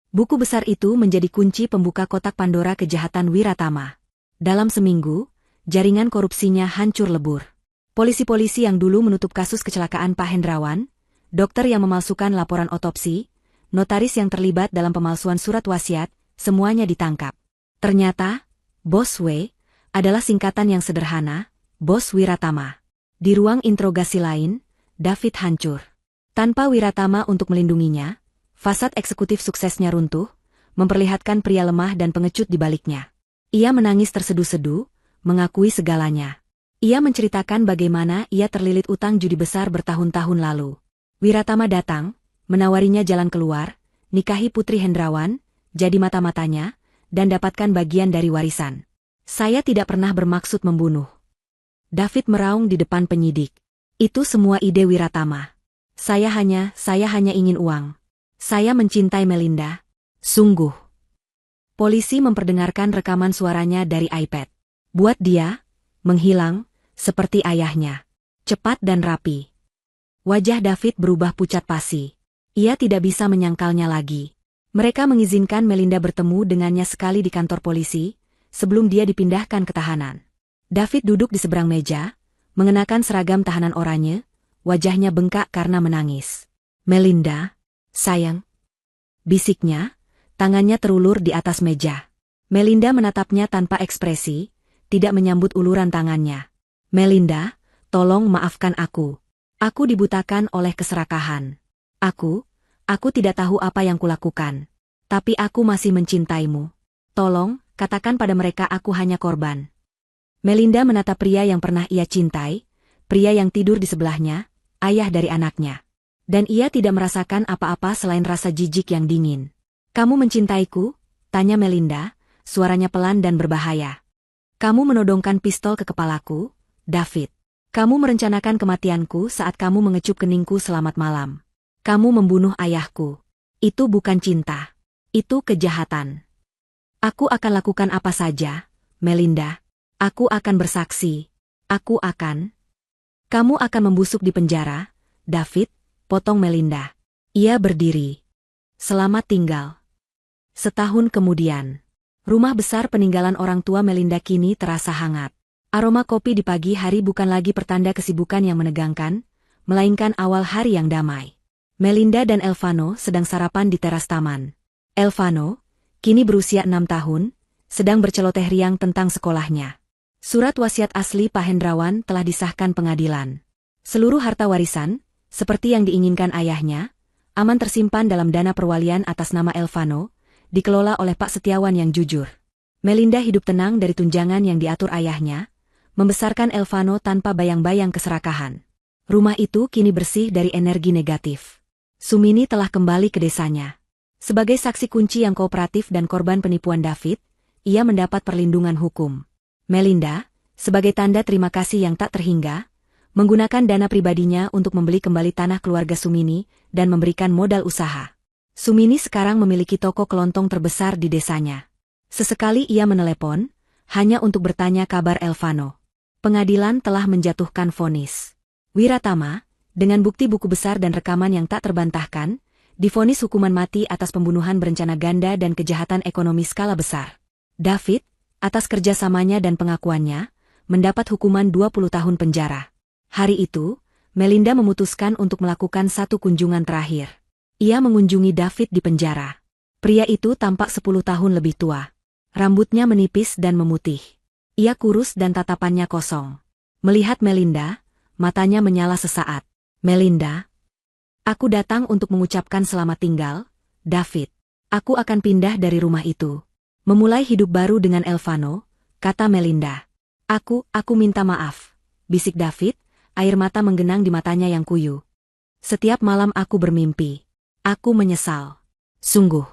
Buku besar itu menjadi kunci pembuka kotak Pandora kejahatan Wiratama. Dalam seminggu, jaringan korupsinya hancur lebur. Polisi-polisi yang dulu menutup kasus kecelakaan Pak Hendrawan, dokter yang memalsukan laporan otopsi, notaris yang terlibat dalam pemalsuan surat wasiat, semuanya ditangkap. Ternyata, Bos W adalah singkatan yang sederhana, Bos Wiratama. Di ruang interogasi lain, David hancur. Tanpa Wiratama untuk melindunginya, fasad eksekutif suksesnya runtuh, memperlihatkan pria lemah dan pengecut di baliknya. Ia menangis terseduh-seduh, mengakui segalanya. Ia menceritakan bagaimana ia terlilit utang judi besar bertahun-tahun lalu. Wiratama datang, menawarinya jalan keluar, nikahi Putri Hendrawan, jadi mata-matanya, dan dapatkan bagian dari warisan. Saya tidak pernah bermaksud membunuh. David meraung di depan penyidik. Itu semua ide Wiratama. Saya hanya ingin uang. Saya mencintai Melinda. Sungguh. Polisi memperdengarkan rekaman suaranya dari iPad. Buat dia, menghilang, seperti ayahnya. Cepat dan rapi. Wajah David berubah pucat pasi. Ia tidak bisa menyangkalnya lagi. Mereka mengizinkan Melinda bertemu dengannya sekali di kantor polisi, sebelum dia dipindahkan ke tahanan. David duduk di seberang meja, mengenakan seragam tahanan oranye, wajahnya bengkak karena menangis. Melinda, sayang. Bisiknya, tangannya terulur di atas meja. Melinda menatapnya tanpa ekspresi, tidak menyambut uluran tangannya. Melinda, tolong maafkan aku. Aku dibutakan oleh keserakahan. Aku tidak tahu apa yang kulakukan. Tapi aku masih mencintaimu. Tolong, katakan pada mereka aku hanya korban. Melinda menatap pria yang pernah ia cintai, pria yang tidur di sebelahnya, ayah dari anaknya. Dan ia tidak merasakan apa-apa selain rasa jijik yang dingin. Kamu mencintaiku? Tanya Melinda, suaranya pelan dan berbahaya. Kamu menodongkan pistol ke kepalaku, David. Kamu merencanakan kematianku saat kamu mengecup keningku selamat malam. Kamu membunuh ayahku. Itu bukan cinta. Itu kejahatan. Aku akan lakukan apa saja, Melinda. Aku akan bersaksi. Kamu akan membusuk di penjara, David, potong Melinda. Ia berdiri. Selamat tinggal. Setahun kemudian. Rumah besar peninggalan orang tua Melinda kini terasa hangat. Aroma kopi di pagi hari bukan lagi pertanda kesibukan yang menegangkan, melainkan awal hari yang damai. Melinda dan Elvano sedang sarapan di teras taman. Elvano, kini berusia 6 tahun, sedang berceloteh riang tentang sekolahnya. Surat wasiat asli Pak Hendrawan telah disahkan pengadilan. Seluruh harta warisan, seperti yang diinginkan ayahnya, aman tersimpan dalam dana perwalian atas nama Elvano, dikelola oleh Pak Setiawan yang jujur. Melinda hidup tenang dari tunjangan yang diatur ayahnya, membesarkan Elvano tanpa bayang-bayang keserakahan. Rumah itu kini bersih dari energi negatif. Sumini telah kembali ke desanya. Sebagai saksi kunci yang kooperatif dan korban penipuan David, ia mendapat perlindungan hukum. Melinda, sebagai tanda terima kasih yang tak terhingga, menggunakan dana pribadinya untuk membeli kembali tanah keluarga Sumini dan memberikan modal usaha. Sumini sekarang memiliki toko kelontong terbesar di desanya. Sesekali ia menelepon, hanya untuk bertanya kabar Elvano. Pengadilan telah menjatuhkan vonis. Wiratama, dengan bukti buku besar dan rekaman yang tak terbantahkan, divonis hukuman mati atas pembunuhan berencana ganda dan kejahatan ekonomi skala besar. David, atas kerjasamanya dan pengakuannya, mendapat hukuman 20 tahun penjara. Hari itu, Melinda memutuskan untuk melakukan satu kunjungan terakhir. Ia mengunjungi David di penjara. Pria itu tampak 10 tahun lebih tua. Rambutnya menipis dan memutih. Ia kurus dan tatapannya kosong. Melihat Melinda, matanya menyala sesaat. Melinda, aku datang untuk mengucapkan selamat tinggal, David. Aku akan pindah dari rumah itu. Memulai hidup baru dengan Elvano, kata Melinda. Aku minta maaf, bisik David, air mata menggenang di matanya yang kuyu. Setiap malam aku bermimpi. Aku menyesal. Sungguh.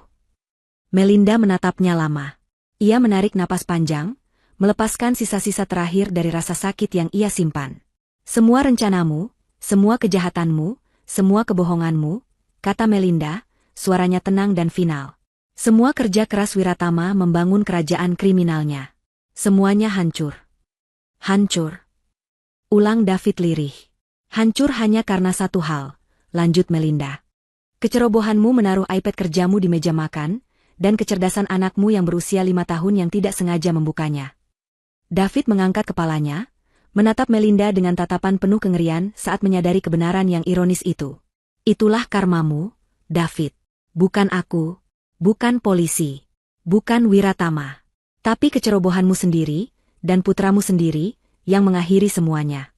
Melinda menatapnya lama. Ia menarik napas panjang, melepaskan sisa-sisa terakhir dari rasa sakit yang ia simpan. Semua rencanamu, semua kejahatanmu, semua kebohonganmu, kata Melinda, suaranya tenang dan final. Semua kerja keras Wiratama membangun kerajaan kriminalnya. Semuanya hancur. Hancur. Ulang David lirih. Hancur hanya karena satu hal, lanjut Melinda. Kecerobohanmu menaruh iPad kerjamu di meja makan, dan kecerdasan anakmu yang berusia 5 tahun yang tidak sengaja membukanya. David mengangkat kepalanya, menatap Melinda dengan tatapan penuh kengerian saat menyadari kebenaran yang ironis itu. Itulah karmamu, David. Bukan aku, bukan polisi, bukan Wiratama. Tapi kecerobohanmu sendiri, dan putramu sendiri, yang mengakhiri semuanya.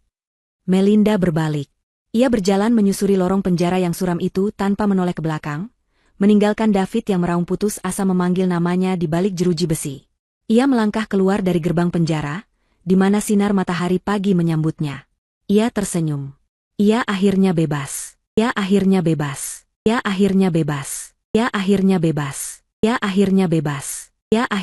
Melinda berbalik. Ia berjalan menyusuri lorong penjara yang suram itu tanpa menoleh ke belakang, meninggalkan David yang meraung putus asa memanggil namanya di balik jeruji besi. Ia melangkah keluar dari gerbang penjara, di mana sinar matahari pagi menyambutnya. Ia tersenyum. Ia akhirnya bebas. Ia akhirnya bebas. Ia akhirnya bebas. Ia akhirnya bebas. Ia akhirnya bebas. Ia akhirnya